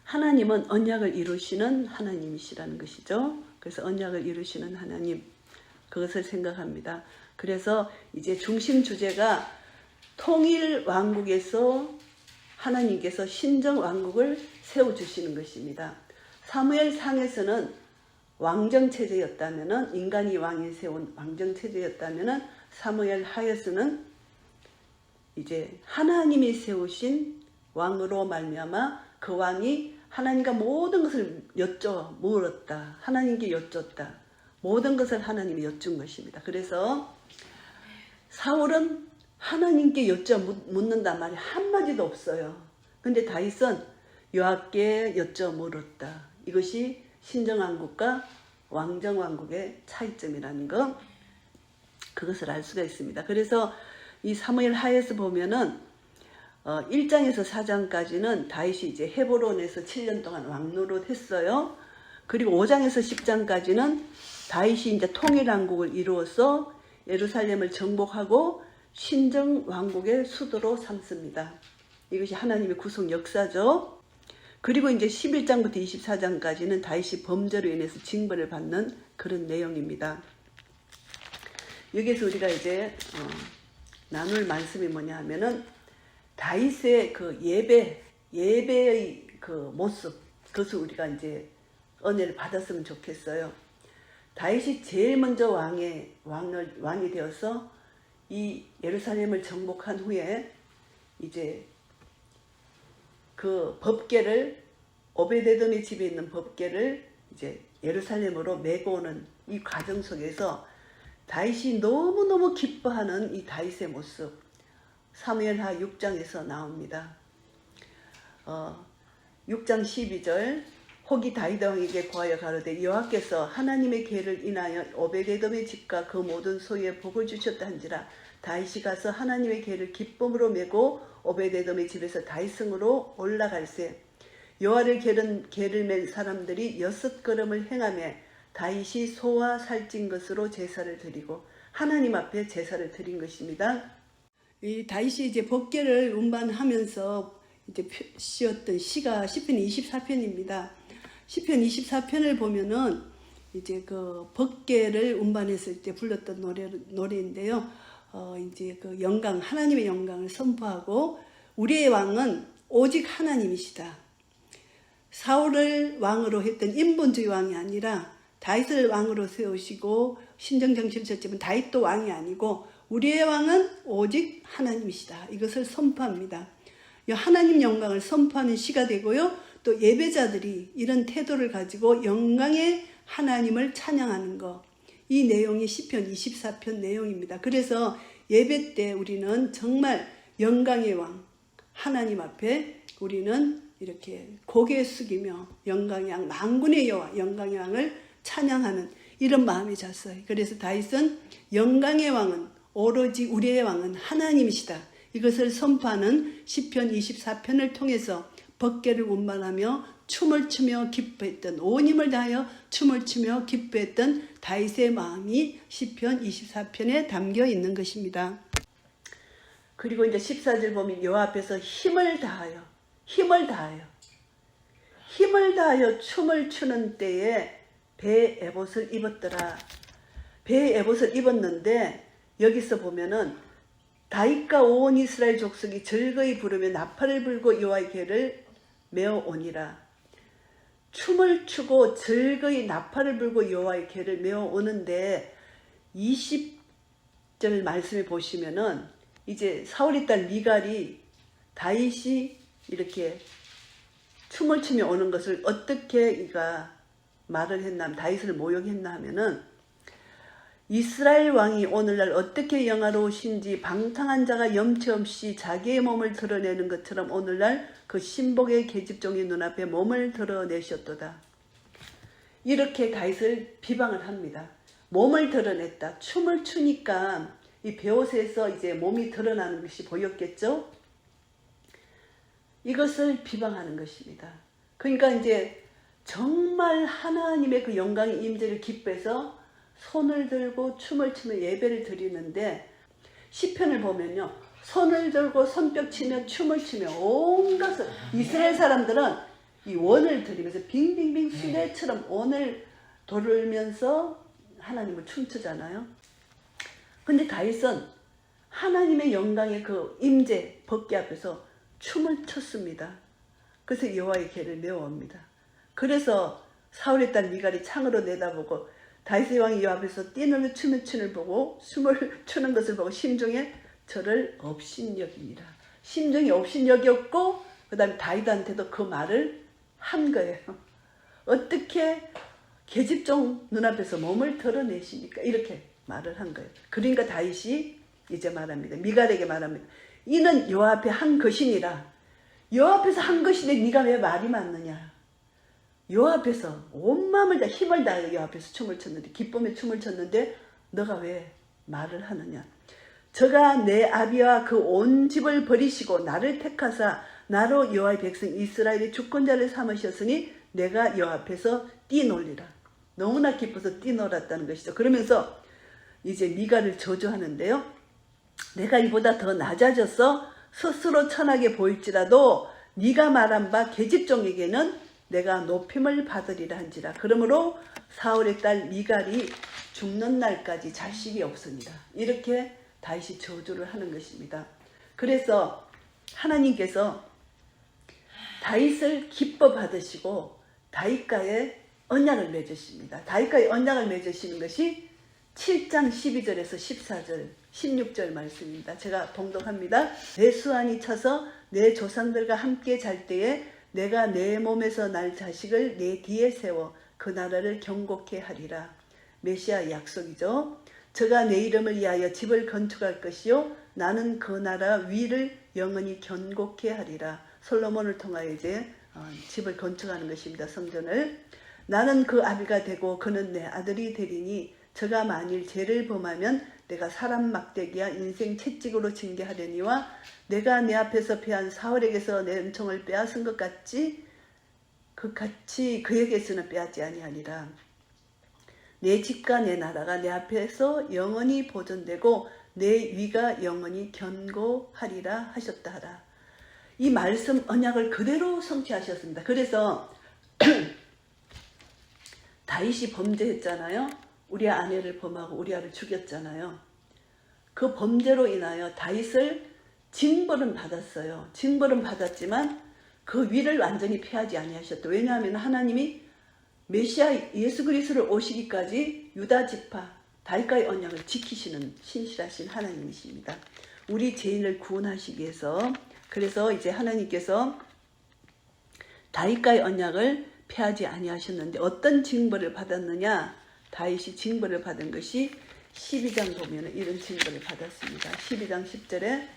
하나님은 언약을 이루시는 하나님이시라는 것이죠. 그래서 언약을 이루시는 하나님, 그것을 생각합니다. 그래서 이제 중심 주제가 통일 왕국에서 하나님께서 신정 왕국을 세워주시는 것입니다. 사무엘상에서는 왕정체제였다면은, 인간이 왕이 세운 왕정체제였다면은, 사무엘 하에서는 이제 하나님이 세우신 왕으로 말미암아 그 왕이 하나님과 모든 것을 물었다. 하나님께 여쭙다. 모든 것을 하나님이 여쭌 것입니다. 그래서 사울은 하나님께 묻는단 말이 한마디도 없어요. 근데 다윗은 여호와께 물었다. 이것이 신정왕국과 왕정왕국의 차이점이라는 것, 그것을 알 수가 있습니다. 그래서 이 사무엘 하에서 보면은 1장에서 4장까지는 다윗이 이제 헤브론에서 7년 동안 왕노릇 했어요. 그리고 5장에서 10장까지는 다윗이 이제 통일왕국을 이루어서 예루살렘을 정복하고 신정왕국의 수도로 삼습니다. 이것이 하나님의 구속 역사죠. 그리고 이제 11장부터 24장까지는 다윗이 범죄로 인해서 징벌을 받는 그런 내용입니다. 여기서 우리가 이제 나눌 말씀이 뭐냐 하면은 다윗의 그 예배의 그 모습, 그것을 우리가 이제 은혜를 받았으면 좋겠어요. 다윗이 제일 먼저 왕이 되어서 이 예루살렘을 정복한 후에 이제 그 법궤를, 오베데돔의 집에 있는 법궤를 이제 예루살렘으로 메고 오는 이 과정 속에서 다윗이 너무너무 기뻐하는 이 다윗의 모습, 사무엘하 6장에서 나옵니다. 6장 12절, 혹이 다윗 왕에게 고하여 가로되 여호와께서 하나님의 계를 인하여 오베데돔의 집과 그 모든 소유에 복을 주셨다 한지라. 다윗이 가서 하나님의 계를 기쁨으로 메고 오베데돔의 집에서 다윗성으로 올라갈새 여호와를 계를 맨 사람들이 6걸음을 행하며 다윗이 소와 살찐 것으로 제사를 드리고 하나님 앞에 제사를 드린 것입니다. 이 다윗이 이제 법궤를 운반하면서 이제 씌었던 시가 시편 24편입니다. 시편 24편을 보면은 이제 그 법궤를 운반했을 때 불렀던 노래인데요. 이제 그 영광, 하나님의 영광을 선포하고 우리의 왕은 오직 하나님이시다. 사울을 왕으로 했던 인본주의 왕이 아니라 다윗을 왕으로 세우시고 신정정치를 쳤지만 다윗도 왕이 아니고 우리의 왕은 오직 하나님이시다. 이것을 선포합니다. 이 하나님 영광을 선포하는 시가 되고요. 또 예배자들이 이런 태도를 가지고 영광의 하나님을 찬양하는 것. 이 내용이 시편 24편 내용입니다. 그래서 예배 때 우리는 정말 영광의 왕 하나님 앞에 우리는 이렇게 고개 숙이며 영광의 왕, 만군의 여호와 영광의 왕을 찬양하는 이런 마음이 잤어요. 그래서 다윗은 영광의 왕은 오로지 우리의 왕은 하나님이시다. 이것을 선포하는 시편 24편을 통해서 법궤를 운반하며 춤을 추며 기뻐했던, 온 힘을 다하여 춤을 추며 기뻐했던 다윗의 마음이 시편 24편에 담겨 있는 것입니다. 그리고 이제 14절 보면 여호와 앞에서 힘을 다하여 춤을 추는 때에 배 에봇을 입었더라. 배 에봇을 입었는데 여기서 보면은 다윗과 온 이스라엘 족속이 즐거이 부르며 나팔을 불고 여호와의 궤를 메어 오니라. 춤을 추고 즐거이 나팔을 불고 여호와의 궤를 메어 오는데 20절 말씀에 보시면은 이제 사울의 딸 미갈이 다윗이 이렇게 춤을 추며 오는 것을 어떻게 이가 말을 했나 하면, 다윗을 모욕했나 하면은 이스라엘 왕이 오늘날 어떻게 영화로우신지 방탕한 자가 염치 없이 자기의 몸을 드러내는 것처럼 오늘날 그 신복의 계집종의 눈앞에 몸을 드러내셨도다. 이렇게 다윗을 비방을 합니다. 몸을 드러냈다. 춤을 추니까 이 베옷에서 이제 몸이 드러나는 것이 보였겠죠? 이것을 비방하는 것입니다. 그러니까 이제 정말 하나님의 그 영광의 임재를 기뻐해서 손을 들고 춤을 추며 예배를 드리는데 시편을 보면요. 손을 들고 손뼉 치며 춤을 추며 온갖 이스라엘 사람들은 이 원을 들이면서 빙빙빙 수레처럼 원을 돌면서 하나님을 춤추잖아요. 근데 다윗은 하나님의 영광의 그 임재 법궤 앞에서 춤을 췄습니다. 그래서 여호와의 궤를 메어옵니다. 그래서 사울의 딸 미갈이 창으로 내다보고 다윗의 왕이 이 앞에서 뛰놀며 춤을 추는 보고 춤을 추는 것을 보고 심중에 저를 업신여기니라. 심정이 업신여겼고 그 다음에 다윗한테도 그 말을 한 거예요. 어떻게 계집종 눈앞에서 몸을 드러내십니까? 이렇게 말을 한 거예요. 그러니까 다윗이 이제 말합니다. 미갈에게 말합니다. 이는 여호와 앞에 한 것이니라. 여호와 앞에서 한 것인데 네가 왜 말이 많느냐. 여호와 앞에서 온 마음을 다 힘을 다하여 여호와 앞에서 춤을 췄는데 기쁨의 춤을 췄는데 너가 왜 말을 하느냐. 저가 내 아비와 그 온 집을 버리시고 나를 택하사 나로 여호와의 백성 이스라엘의 주권자를 삼으셨으니 내가 여호와 앞에서 뛰놀리라. 너무나 기뻐서 뛰놀았다는 것이죠. 그러면서 이제 미갈을 저주하는데요. 내가 이보다 더 낮아져서 스스로 천하게 보일지라도 네가 말한 바 계집종에게는 내가 높임을 받으리라 한지라. 그러므로 사울의 딸 미갈이 죽는 날까지 자식이 없으니라. 이렇게 다윗이 저주를 하는 것입니다. 그래서 하나님께서 다윗을 기뻐 받으시고 다윗과의 언약을 맺으십니다. 다윗과의 언약을 맺으시는 것이 7장 12절에서 14절 16절 말씀입니다. 제가 봉독합니다. 내 수완이 차서 내 조상들과 함께 잘 때에 내가 내 몸에서 날 자식을 내 뒤에 세워 그 나라를 경고케 하리라. 메시아 약속이죠. 저가 내 이름을 위하여 집을 건축할 것이요 나는 그 나라 위를 영원히 견고케 하리라. 솔로몬을 통하여 이제 집을 건축하는 것입니다. 성전을. 나는 그 아비가 되고 그는 내 아들이 되리니 저가 만일 죄를 범하면 내가 사람 막대기와 인생 채찍으로 징계하려니와 내가 내 앞에서 패한 사울에게서 내 은총을 빼앗은 것 같이 그에게서는 빼앗지 아니하니라. 내 집과 내 나라가 내 앞에서 영원히 보존되고 내 위가 영원히 견고하리라 하셨다 하라. 이 말씀 언약을 그대로 성취하셨습니다. 그래서 다윗이 범죄했잖아요. 우리아 아내를 범하고 우리아를 죽였잖아요. 그 범죄로 인하여 다윗을 징벌은 받았어요. 징벌은 받았지만 그 위를 완전히 피하지 아니하셨다. 왜냐하면 하나님이 메시아 예수 그리스도를 오시기까지 유다 지파 다윗과의 언약을 지키시는 신실하신 하나님이십니다. 우리 죄인을 구원하시기 위해서. 그래서 이제 하나님께서 다윗과의 언약을 폐하지 아니하셨는데 어떤 징벌을 받았느냐. 다윗이 징벌을 받은 것이 12장 보면 이런 징벌을 받았습니다. 12장 10절에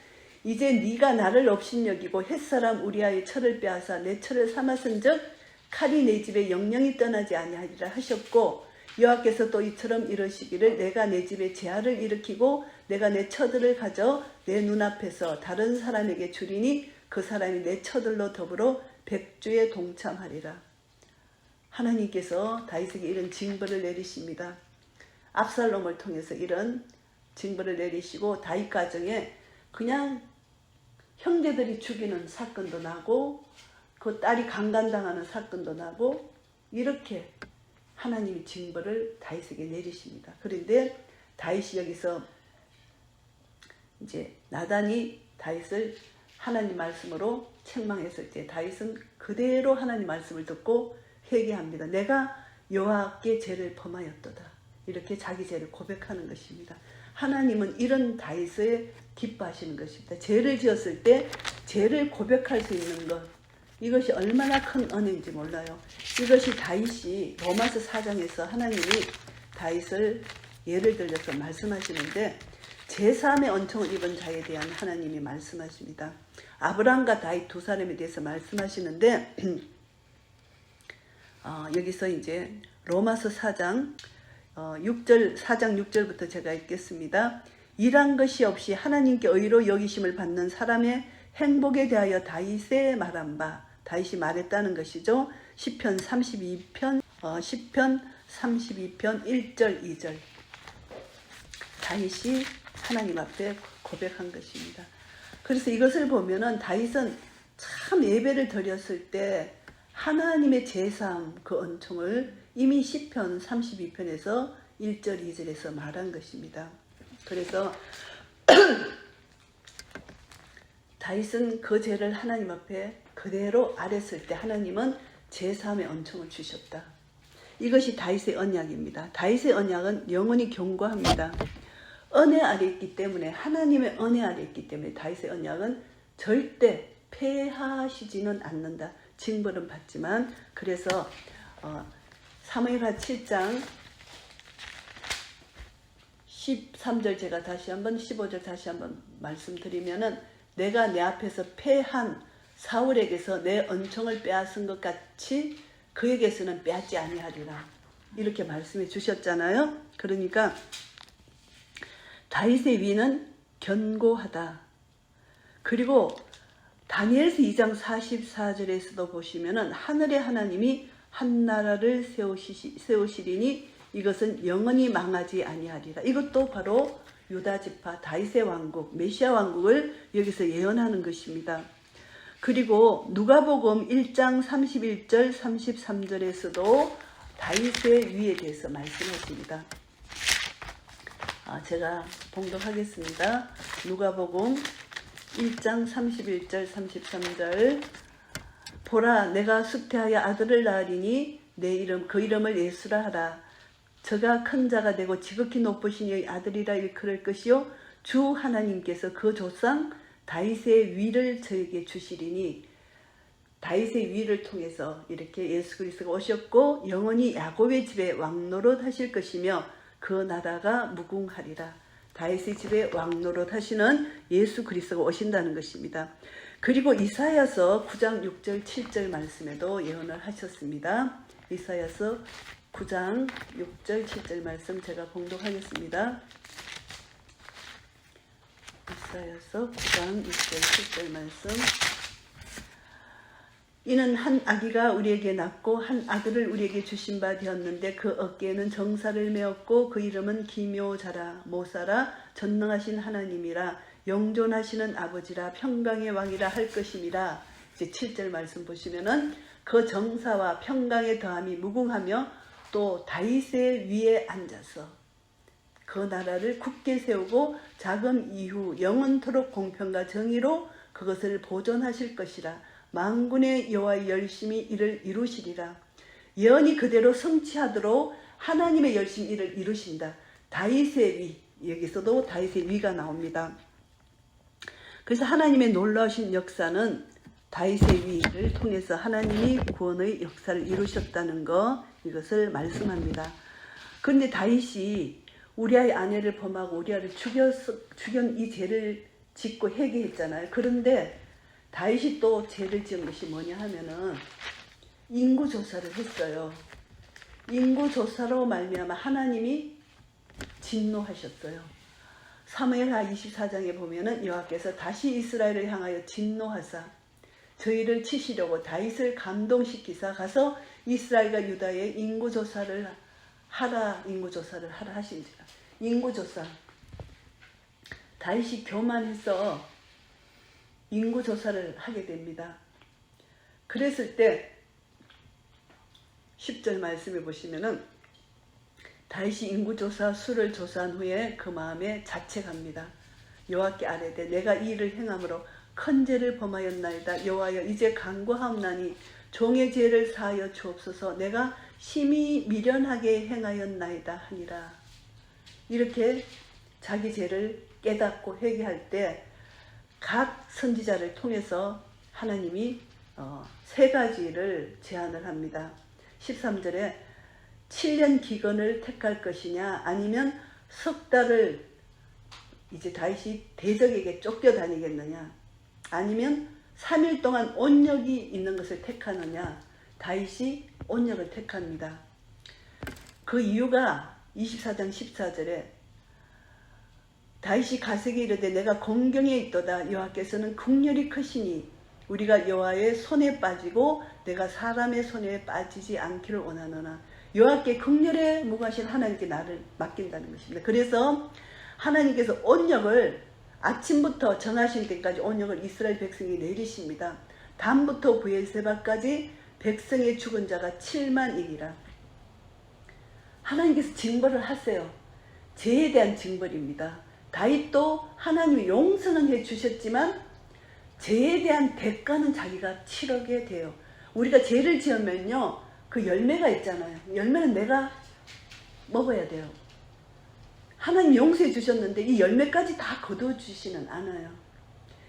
이제 네가 나를 업신여기고 햇사람 우리아의 철을 빼앗아 내 철을 삼았은즉 칼이 내 집에 영영이 떠나지 아니하리라 하셨고 여호와께서 또 이처럼 이러시기를 내가 내 집에 재앙을 일으키고 내가 내 처들을 가져 내 눈앞에서 다른 사람에게 주리니 그 사람이 내 처들로 더불어 백주에 동참하리라. 하나님께서 다윗에게 이런 징벌을 내리십니다. 압살롬을 통해서 이런 징벌을 내리시고 다윗 가정에 그냥 형제들이 죽이는 사건도 나고 그 딸이 강간당하는 사건도 나고 이렇게 하나님이 징벌을 다윗에게 내리십니다. 그런데 다윗이 여기서 이제 나단이 다윗을 하나님 말씀으로 책망했을 때 다윗은 그대로 하나님 말씀을 듣고 회개합니다. 내가 여호와께 죄를 범하였도다. 이렇게 자기 죄를 고백하는 것입니다. 하나님은 이런 다윗을 기뻐하시는 것입니다. 죄를 지었을 때 죄를 고백할 수 있는 것, 이것이 얼마나 큰 은혜인지 몰라요. 이것이 다윗이 로마서 4장에서 하나님이 다윗을 예를 들려서 말씀하시는데 제3의 언총을 입은 자에 대한 하나님이 말씀하십니다. 아브라함과 다윗 두 사람에 대해서 말씀하시는데 여기서 이제 로마서 4장 6절부터 제가 읽겠습니다. 일한 것이 없이 하나님께 의로 여기심을 받는 사람의 행복에 대하여 다윗의 말한 바, 다윗이 말했다는 것이죠. 시편 32편 1절 2절 다윗이 하나님 앞에 고백한 것입니다. 그래서 이것을 보면은 다윗은 참 예배를 드렸을 때 하나님의 제사함 그 은총을 이미 시편 32편에서 1절 2절에서 말한 것입니다. 그래서 다윗은 그 죄를 하나님 앞에 그대로 아랬을 때 하나님은 제사함의 은총을 주셨다. 이것이 다윗의 언약입니다. 다윗의 언약은 영원히 견고합니다. 은혜 아래 있기 때문에, 하나님의 은혜 아래 있기 때문에 다윗의 언약은 절대 폐하시지는 않는다. 징벌은 받지만. 그래서 사무엘하 7장 13절 제가 다시 한번 15절 다시 한번 말씀드리면은, 내가 내 앞에서 패한 사울에게서 내 은총을 빼앗은 것 같이 그에게서는 빼앗지 아니하리라. 이렇게 말씀해 주셨잖아요. 그러니까 다윗의 위는 견고하다. 그리고 다니엘서 2장 44절에서도 보시면은 하늘의 하나님이 한 나라를 세우시리니 이것은 영원히 망하지 아니하리라. 이것도 바로 유다 지파 다윗의 왕국, 메시아 왕국을 여기서 예언하는 것입니다. 그리고 누가복음 1장 31절 33절에서도 다윗의 위에 대해서 말씀하십니다. 제가 봉독하겠습니다. 누가복음 1장 31절 33절. 보라, 내가 숭태하여 아들을 낳으리니 그 이름을 예수라 하라. 저가 큰 자가 되고 지극히 높으신 이의 아들이라 일컬을 것이요 주 하나님께서 그 조상 다윗의 위를 저에게 주시리니, 다윗의 위를 통해서 이렇게 예수 그리스도가 오셨고 영원히 야곱의 집에 왕노릇 하실 것이며 그 나라가 무궁하리라. 다윗의 집에 왕노릇 하시는 예수 그리스도가 오신다는 것입니다. 그리고 이사야서 9장 6절 7절 말씀에도 예언을 하셨습니다. 이사야서 9장 6절 7절 말씀 제가 봉독하겠습니다. 이사야서 9장 6절 7절 말씀. 이는 한 아기가 우리에게 낳고 한 아들을 우리에게 주신 바 되었는데 그 어깨에는 정사를 메었고 그 이름은 기묘자라 모사라 전능하신 하나님이라 영존하시는 아버지라 평강의 왕이라 할 것임이라. 이제 7절 말씀 보시면은 그 정사와 평강의 더함이 무궁하며 또 다윗의 위에 앉아서 그 나라를 굳게 세우고 자금 이후 영원토록 공평과 정의로 그것을 보존하실 것이라. 만군의 여호와의 열심히 이를 이루시리라. 예언이 그대로 성취하도록 하나님의 열심히 이를 이루신다. 다윗의 위, 여기서도 다윗의 위가 나옵니다. 그래서 하나님의 놀라우신 역사는 다윗의 위를 통해서 하나님이 구원의 역사를 이루셨다는 거, 이것을 말씀합니다. 그런데 다윗이 우리아의 아내를 범하고 우리아를 죽연 이 죄를 짓고 회개했잖아요. 그런데 다윗이 또 죄를 지은 것이 뭐냐 하면은 인구조사를 했어요. 인구조사로 말미암아 하나님이 진노하셨어요. 사무엘하 24장에 보면은 여호와께서 다시 이스라엘을 향하여 진노하사 저희를 치시려고 다윗을 감동시키사 가서 이스라엘과 유다의 인구조사를 하라 하신지라. 인구조사. 다윗이 교만해서 인구조사를 하게 됩니다. 그랬을 때 10절 말씀해 보시면은 다윗이 인구조사 수를 조사한 후에 그 마음에 자책합니다. 여호와께 아뢰되 내가 이 일을 행함으로 큰 죄를 범하였나이다. 여호와여 이제 간구하옵나니 종의 죄를 사하여 주옵소서. 내가 심히 미련하게 행하였나이다 하니라. 이렇게 자기 죄를 깨닫고 회개할 때 각 선지자를 통해서 하나님이 세 가지를 제안을 합니다. 13절에 7년 기근을 택할 것이냐, 아니면 석 달을 이제 다윗이 대적에게 쫓겨다니겠느냐, 아니면 3일 동안 온역이 있는 것을 택하느냐. 다윗이 온역을 택합니다. 그 이유가 24장 14절에 다윗이 가세게 이르되 내가 공경에 있도다. 여호와께서는 긍휼이 크시니 우리가 여호와의 손에 빠지고 내가 사람의 손에 빠지지 않기를 원하노나. 여호와께 긍휼에 무거하신 하나님께 나를 맡긴다는 것입니다. 그래서 하나님께서 온역을 아침부터 정하신 때까지 온역을 이스라엘 백성이 내리십니다. 담부터 브엘세바까지 백성의 죽은 자가 7만이니라. 하나님께서 징벌을 하세요. 죄에 대한 징벌입니다. 다윗도 하나님이 용서는 해주셨지만 죄에 대한 대가는 자기가 치르게 돼요. 우리가 죄를 지으면요, 그 열매가 있잖아요. 열매는 내가 먹어야 돼요. 하나님 용서해 주셨는데 이 열매까지 다 거둬주지는 않아요.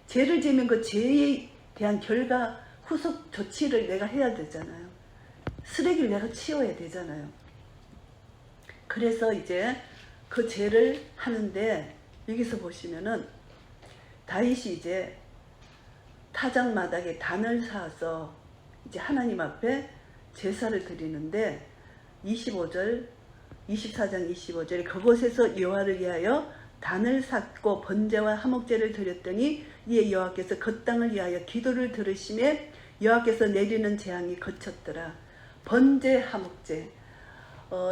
죄를 지으면 그 죄에 대한 결과 후속 조치를 내가 해야 되잖아요. 쓰레기를 내가 치워야 되잖아요. 그래서 이제 그 죄를 하는데 여기서 보시면은 다윗이 이제 타작마당에 단을 쌓아서 이제 하나님 앞에 제사를 드리는데 24장 25절에 그곳에서 여호와를 위하여 단을 쌓고 번제와 화목제를 드렸더니 이에 여호와께서 그 땅을 위하여 기도를 들으심에 여호와께서 내리는 재앙이 그쳤더라. 번제, 화목제,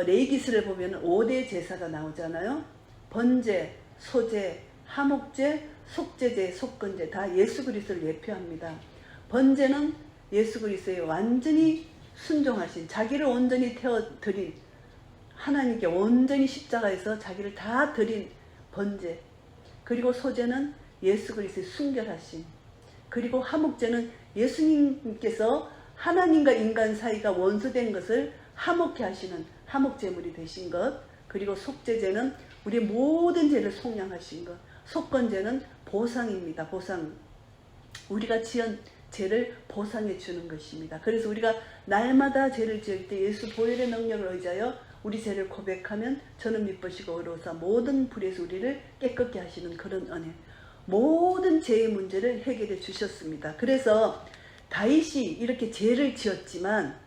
레위기스를 보면 5대 제사가 나오잖아요. 번제, 소제, 화목제, 속제제, 속건제 다 예수 그리스도를 예표합니다. 번제는 예수 그리스도의 완전히 순종하신, 자기를 온전히 태워드린, 하나님께 온전히 십자가에서 자기를 다 드린 번제. 그리고 소제는 예수 그리스도의 순결하신, 그리고 화목제는 예수님께서 하나님과 인간 사이가 원수된 것을 화목케 하시는 화목제물이 되신 것. 그리고 속죄제는 우리 모든 죄를 속량하신 것. 속건제는 보상입니다. 보상. 우리가 지은 죄를 보상해 주는 것입니다. 그래서 우리가 날마다 죄를 지을 때 예수 보혈의 능력을 의지하여 우리 죄를 고백하면 저는 미쁘시고 의로우사 모든 불에서 우리를 깨끗게 하시는 그런 은혜. 모든 죄의 문제를 해결해 주셨습니다. 그래서 다윗이 이렇게 죄를 지었지만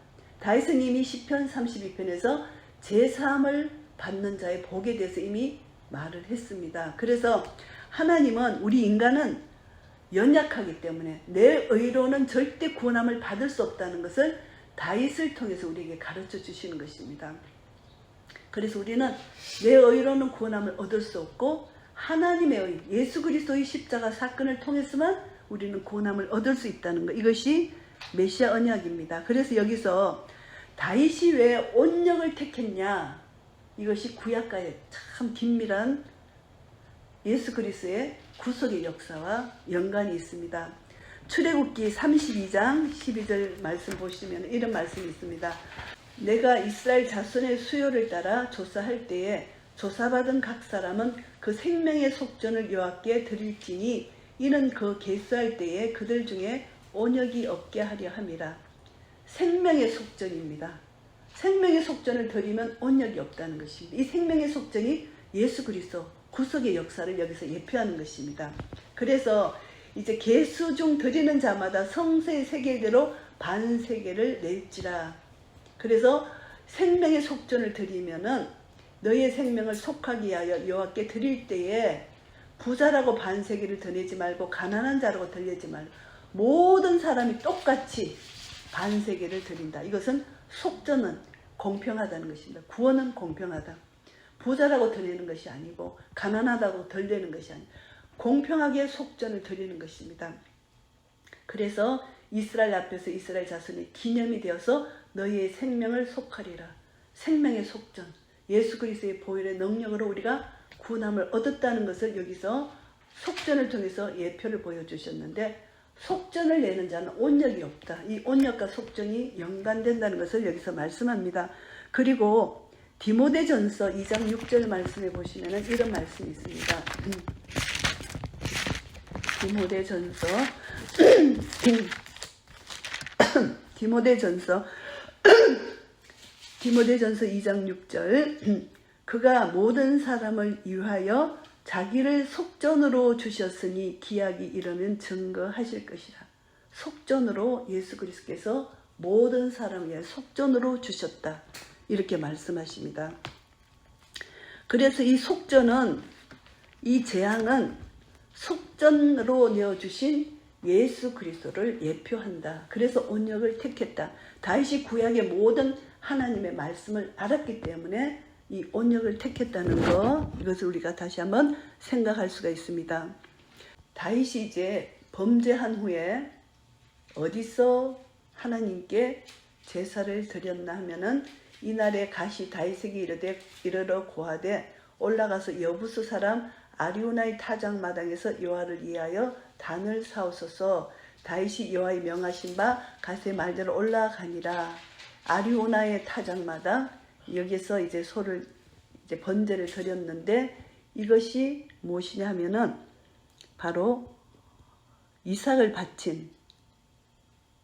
다윗은 이미 시편 32편에서 제사함을 받는 자의 복에 대해서 이미 말을 했습니다. 그래서 하나님은, 우리 인간은 연약하기 때문에 내 의로는 절대 구원함을 받을 수 없다는 것을 다윗을 통해서 우리에게 가르쳐 주시는 것입니다. 그래서 우리는 내 의로는 구원함을 얻을 수 없고 하나님의 의, 예수 그리스도의 십자가 사건을 통해서만 우리는 구원함을 얻을 수 있다는 것. 이것이 메시아 언약입니다. 그래서 여기서 다윗이 왜 온역을 택했냐? 이것이 구약과의 참 긴밀한 예수 그리스도의 구속의 역사와 연관이 있습니다. 출애굽기 32장 12절 말씀 보시면 이런 말씀이 있습니다. 내가 이스라엘 자손의 수요를 따라 조사할 때에 조사받은 각 사람은 그 생명의 속전을 여호와께 드릴지니 이는 그 계수할 때에 그들 중에 온역이 없게 하려 함이라. 생명의 속전입니다. 생명의 속전을 드리면 온역이 없다는 것입니다. 이 생명의 속전이 예수 그리스도 구속의 역사를 여기서 예표하는 것입니다. 그래서 이제 계수 중 드리는 자마다 성세의 세계대로 반세계를 낼지라. 그래서 생명의 속전을 드리면은 너희의 생명을 속하게 하여 여호와께 드릴 때에 부자라고 반세계를 드리지 말고 가난한 자라고 드리지 말고 모든 사람이 똑같이 반세계를 드린다. 이것은 속전은 공평하다는 것입니다. 구원은 공평하다. 부자라고 드리는 것이 아니고 가난하다고 드리는 것이 아니고 공평하게 속전을 드리는 것입니다. 그래서 이스라엘 앞에서 이스라엘 자손이 기념이 되어서 너희의 생명을 속하리라. 생명의 속전, 예수 그리스도의 보혈의 능력으로 우리가 구원함을 얻었다는 것을 여기서 속전을 통해서 예표를 보여주셨는데, 속전을 내는 자는 온역이 없다. 이 온역과 속전이 연관된다는 것을 여기서 말씀합니다. 그리고 디모데전서 2장 6절 말씀에 보시면 이런 말씀이 있습니다. 디모데전서 디모데전서 2장 6절 그가 모든 사람을 위하여 자기를 속전으로 주셨으니 기약이 이르면 증거하실 것이라. 속전으로 예수 그리스도께서 모든 사람을 위해 속전으로 주셨다. 이렇게 말씀하십니다. 그래서 이 속전은, 이 재앙은 속전으로 내어주신 예수 그리스도를 예표한다. 그래서 온역을 택했다. 다윗이 구약의 모든 하나님의 말씀을 알았기 때문에 이 온역을 택했다는 거, 이것을 우리가 다시 한번 생각할 수가 있습니다. 다윗이 이제 범죄한 후에 어디서 하나님께 제사를 드렸나 하면은 이날에 가시 다윗에게 이르러 고하되 올라가서 여부수 사람 아리우나의 타작마당에서 여호와를 위하여 단을 사오소서. 다윗이 여호와의 명하신 바 가세 말대로 올라가니라. 아리우나의 타작마당, 여기서 이제 소를 이제 번제를 드렸는데 이것이 무엇이냐 하면은 바로 이삭을 바친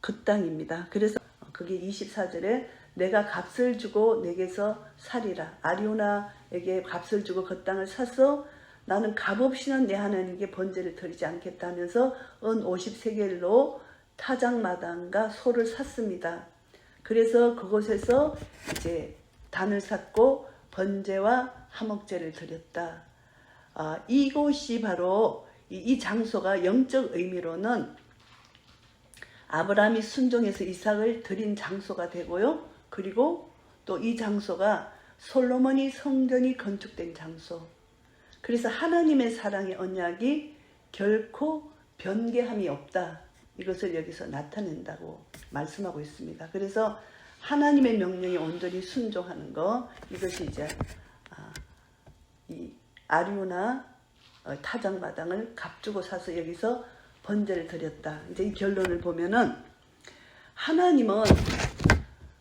그 땅입니다. 그래서 그게 24절에 내가 값을 주고 내게서 사리라. 아리우나에게 값을 주고 그 땅을 사서 나는 값없이는 내 하나님께 번제를 드리지 않겠다면서 은 50세겔로 타작마당과 소를 샀습니다. 그래서 그곳에서 이제 단을 샀고 번제와 화목제를 드렸다. 이곳이 바로 이 장소가 영적 의미로는 아브라함이 순종해서 이삭을 드린 장소가 되고요. 그리고 또 이 장소가 솔로몬이 성전이 건축된 장소. 그래서 하나님의 사랑의 언약이 결코 변개함이 없다. 이것을 여기서 나타낸다고 말씀하고 있습니다. 그래서 하나님의 명령에 온전히 순종하는 거, 이것이 이제 이 아리우나 타작마당을 값주고 사서 여기서 번제를 드렸다. 이제 이 결론을 보면은 하나님은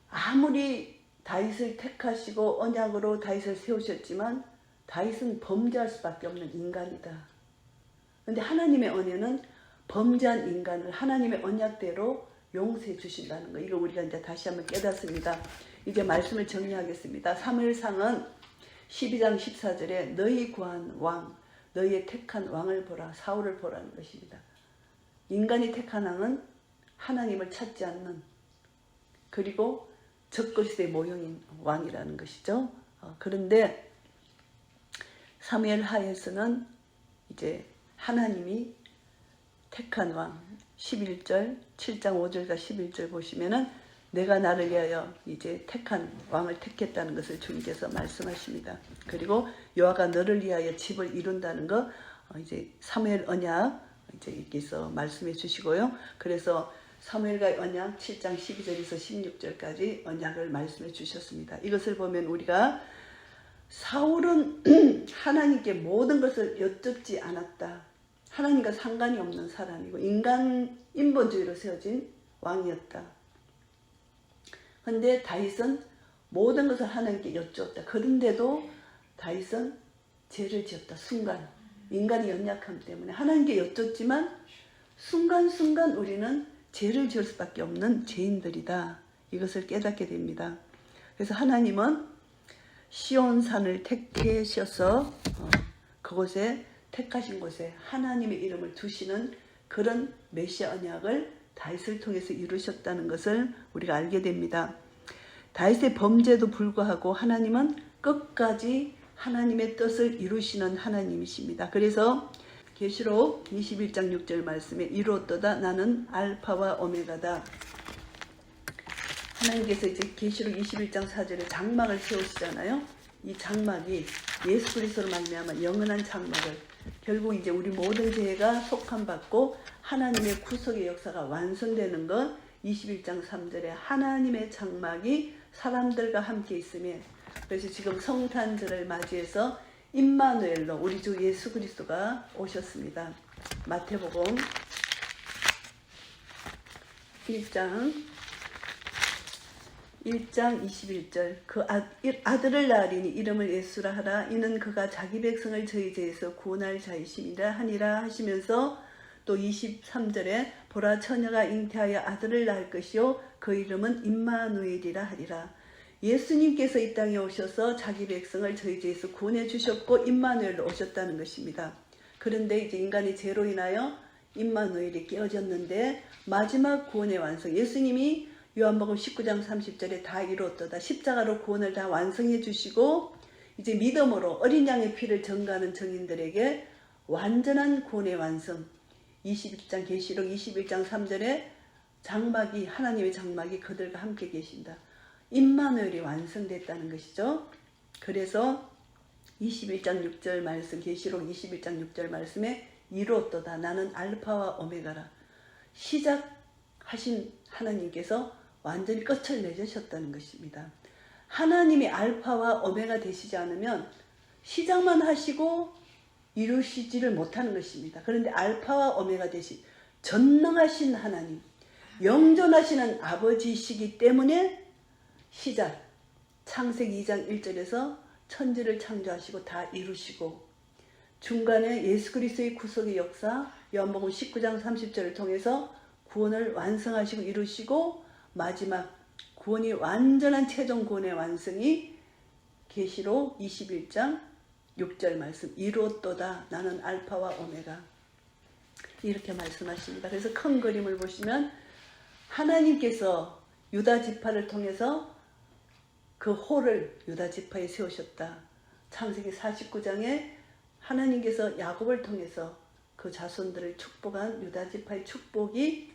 아무리 다윗을 택하시고 언약으로 다윗을 세우셨지만 다윗은 범죄할 수밖에 없는 인간이다. 그런데 하나님의 언약은 범죄한 인간을 하나님의 언약대로 용서해 주신다는 거. 이거 우리가 이제 다시 한번 깨닫습니다. 이제 말씀을 정리하겠습니다. 사무엘상은 12장 14절에 너희 구한 왕, 너희의 택한 왕을 보라, 사울을 보라는 것입니다. 인간이 택한 왕은 하나님을 찾지 않는, 그리고 적그리스도의 모형인 왕이라는 것이죠. 그런데 사무엘 하에서는 이제 하나님이 택한 왕, 11절, 7장 5절과 11절 보시면은 내가 나를 위하여 이제 택한 왕을 택했다는 것을 주님께서 말씀하십니다. 그리고 여호와가 너를 위하여 집을 이룬다는 거 이제 사무엘 언약 이제 여기서 말씀해 주시고요. 그래서 사무엘과의 언약 7장 12절에서 16절까지 언약을 말씀해 주셨습니다. 이것을 보면 우리가 사울은 하나님께 모든 것을 여쭙지 않았다. 하나님과 상관이 없는 사람이고 인본주의로 세워진 왕이었다. 그런데 다윗은 모든 것을 하나님께 여쭈었다. 그런데도 다윗은 죄를 지었다. 순간 인간이 연약함 때문에 하나님께 여쭙지만 순간순간 우리는 죄를 지을 수밖에 없는 죄인들이다. 이것을 깨닫게 됩니다. 그래서 하나님은 시온산을 택하셔서 그곳에 택하신 곳에 하나님의 이름을 두시는 그런 메시아 언약을 다윗을 통해서 이루셨다는 것을 우리가 알게 됩니다. 다윗의 범죄도 불구하고 하나님은 끝까지 하나님의 뜻을 이루시는 하나님이십니다. 그래서 계시록 21장 6절 말씀에 이루었도다 나는 알파와 오메가다. 하나님께서 이제 계시록 21장 4절에 장막을 세우시잖아요. 이 장막이 예수 그리스도로 말미암아 영원한 장막을, 결국 이제 우리 모든 죄가 속함받고 하나님의 구속의 역사가 완성되는 것, 21장 3절에 하나님의 장막이 사람들과 함께 있으며, 그래서 지금 성탄절을 맞이해서 임마누엘로 우리 주 예수 그리스도가 오셨습니다. 마태복음 1장 21절 그 아들을 낳으리니 이름을 예수라 하라. 이는 그가 자기 백성을 저희 죄에서 구원할 자이심이라 하니라 하시면서 또 23절에 보라 처녀가 잉태하여 아들을 낳을 것이요 그 이름은 임마누엘이라 하리라. 예수님께서 이 땅에 오셔서 자기 백성을 저희 죄에서 구원해 주셨고 임마누엘로 오셨다는 것입니다. 그런데 이제 인간의 죄로 인하여 임마누엘이 깨어졌는데 마지막 구원의 완성, 예수님이 요한복음 19장 30절에 다 이루었도다. 십자가로 구원을 다 완성해 주시고 이제 믿음으로 어린 양의 피를 전가하는 증인들에게 완전한 구원의 완성, 21장 계시록 21장 3절에 장막이, 하나님의 장막이 그들과 함께 계신다. 임마누엘이 완성됐다는 것이죠. 그래서 21장 6절 말씀, 계시록 21장 6절 말씀에 이루었도다. 나는 알파와 오메가라. 시작하신 하나님께서 완전히 끝을 맺으셨다는 것입니다. 하나님이 알파와 오메가 되시지 않으면 시작만 하시고 이루시지를 못하는 것입니다. 그런데 알파와 오메가 되신 전능하신 하나님, 영존하시는 아버지이시기 때문에 시작, 창세기 2장 1절에서 천지를 창조하시고 다 이루시고 중간에 예수 그리스도의 구속의 역사 요한복음 19장 30절을 통해서 구원을 완성하시고 이루시고 마지막 구원이 완전한 최종 구원의 완성이 계시록 21장 6절 말씀 이루었도다 나는 알파와 오메가 이렇게 말씀하십니다. 그래서 큰 그림을 보시면 하나님께서 유다 지파를 통해서 그 홀을 유다 지파에 세우셨다. 창세기 49장에 하나님께서 야곱을 통해서 그 자손들을 축복한 유다 지파의 축복이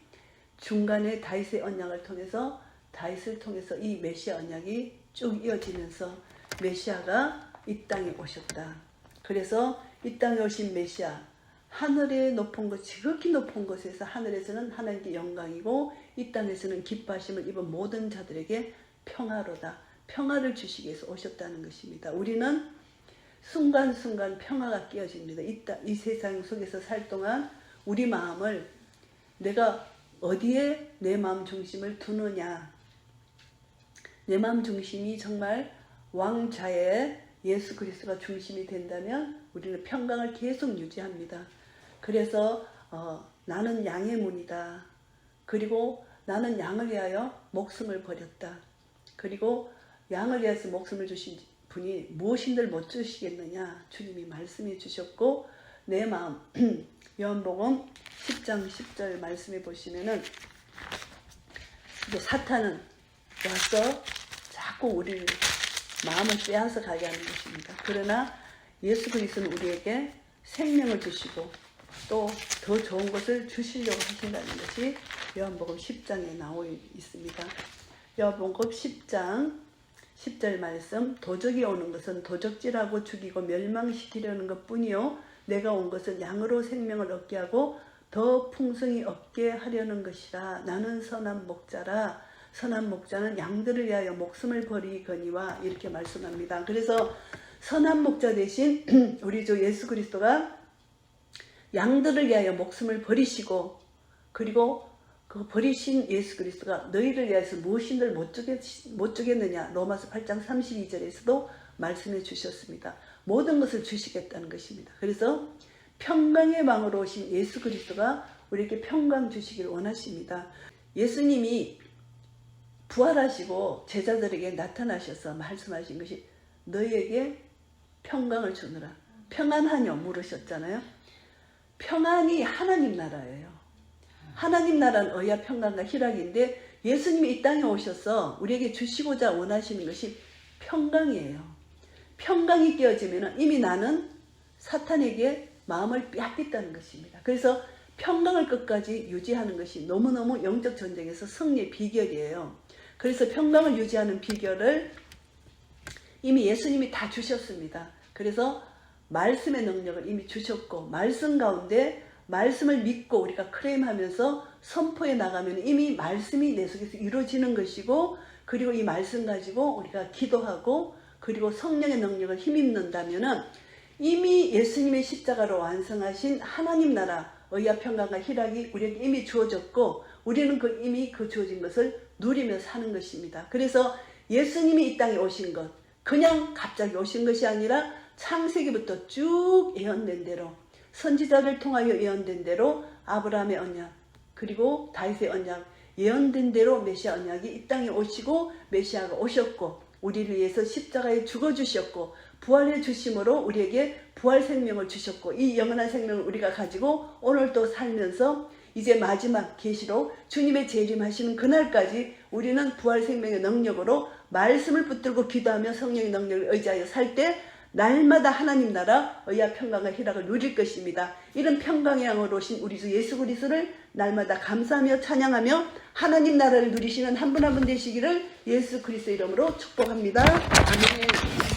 중간에 다윗의 언약을 통해서 다윗을 통해서 이 메시아 언약이 쭉 이어지면서 메시아가 이 땅에 오셨다. 그래서 이 땅에 오신 메시아 하늘의 높은 곳 지극히 높은 곳에서 하늘에서는 하나님께 영광이고 이 땅에서는 기뻐하심을 입은 모든 자들에게 평화로다. 평화를 주시기 위해서 오셨다는 것입니다. 우리는 순간순간 평화가 끼어집니다. 이 세상 속에서 살 동안 우리 마음을 내가 어디에 내 마음 중심을 두느냐. 내 마음 중심이 정말 왕좌의 예수 그리스도가 중심이 된다면 우리는 평강을 계속 유지합니다. 그래서 나는 양의 문이다. 그리고 나는 양을 위하여 목숨을 버렸다. 그리고 양을 위해서 목숨을 주신 분이 무엇인들 못 주시겠느냐 주님이 말씀해 주셨고 내 마음 요한복음 10장 10절 말씀해 보시면은 이제 사탄은 와서 자꾸 우리를 마음을 빼앗아 가게 하는 것입니다. 그러나 예수 그리스도는 우리에게 생명을 주시고 또 더 좋은 것을 주시려고 하신다는 것이 요한복음 10장에 나와 있습니다. 요한복음 10장 10절 말씀 도적이 오는 것은 도적질하고 죽이고 멸망시키려는 것뿐이요 내가 온 것은 양으로 생명을 얻게 하고 더 풍성히 얻게 하려는 것이라. 나는 선한 목자라. 선한 목자는 양들을 위하여 목숨을 버리거니와 이렇게 말씀합니다. 그래서 선한 목자 대신 우리 주 예수 그리스도가 양들을 위하여 목숨을 버리시고 그리고 그 버리신 예수 그리스도가 너희를 위해서 무엇인들 못 주겠느냐 로마서 8장 32절에서도 말씀해 주셨습니다. 모든 것을 주시겠다는 것입니다. 그래서 평강의 왕으로 오신 예수 그리스도가 우리에게 평강 주시기를 원하십니다. 예수님이 부활하시고 제자들에게 나타나셔서 말씀하신 것이 너희에게 평강을 주느라. 평안하뇨 물으셨잖아요. 평안이 하나님 나라예요. 하나님 나라는 의와 평강과 희락인데 예수님이 이 땅에 오셔서 우리에게 주시고자 원하시는 것이 평강이에요. 평강이 깨어지면 이미 나는 사탄에게 마음을 빼앗겼다는 것입니다. 그래서 평강을 끝까지 유지하는 것이 너무너무 영적 전쟁에서 승리의 비결이에요. 그래서 평강을 유지하는 비결을 이미 예수님이 다 주셨습니다. 그래서 말씀의 능력을 이미 주셨고 말씀 가운데 말씀을 믿고 우리가 클레임하면서 선포해 나가면 이미 말씀이 내 속에서 이루어지는 것이고 그리고 이 말씀 가지고 우리가 기도하고 그리고 성령의 능력을 힘입는다면 이미 예수님의 십자가로 완성하신 하나님 나라 의와 평강과 희락이 우리에게 이미 주어졌고 우리는 이미 그 주어진 것을 누리며 사는 것입니다. 그래서 예수님이 이 땅에 오신 것 그냥 갑자기 오신 것이 아니라 창세기부터 쭉 예언된 대로 선지자를 통하여 예언된 대로 아브라함의 언약 그리고 다윗의 언약 예언된 대로 메시아 언약이 이 땅에 오시고 메시아가 오셨고 우리를 위해서 십자가에 죽어주셨고 부활해 주심으로 우리에게 부활 생명을 주셨고 이 영원한 생명을 우리가 가지고 오늘 또 살면서 이제 마지막 계시로 주님의 재림하시는 그날까지 우리는 부활 생명의 능력으로 말씀을 붙들고 기도하며 성령의 능력을 의지하여 살 때 날마다 하나님 나라 의와 평강과 희락을 누릴 것입니다. 이런 평강의 왕으로 오신 우리 주 예수 그리스도를 날마다 감사하며 찬양하며 하나님 나라를 누리시는 한 분 한 분 되시기를 예수 그리스도 이름으로 축복합니다. 아멘.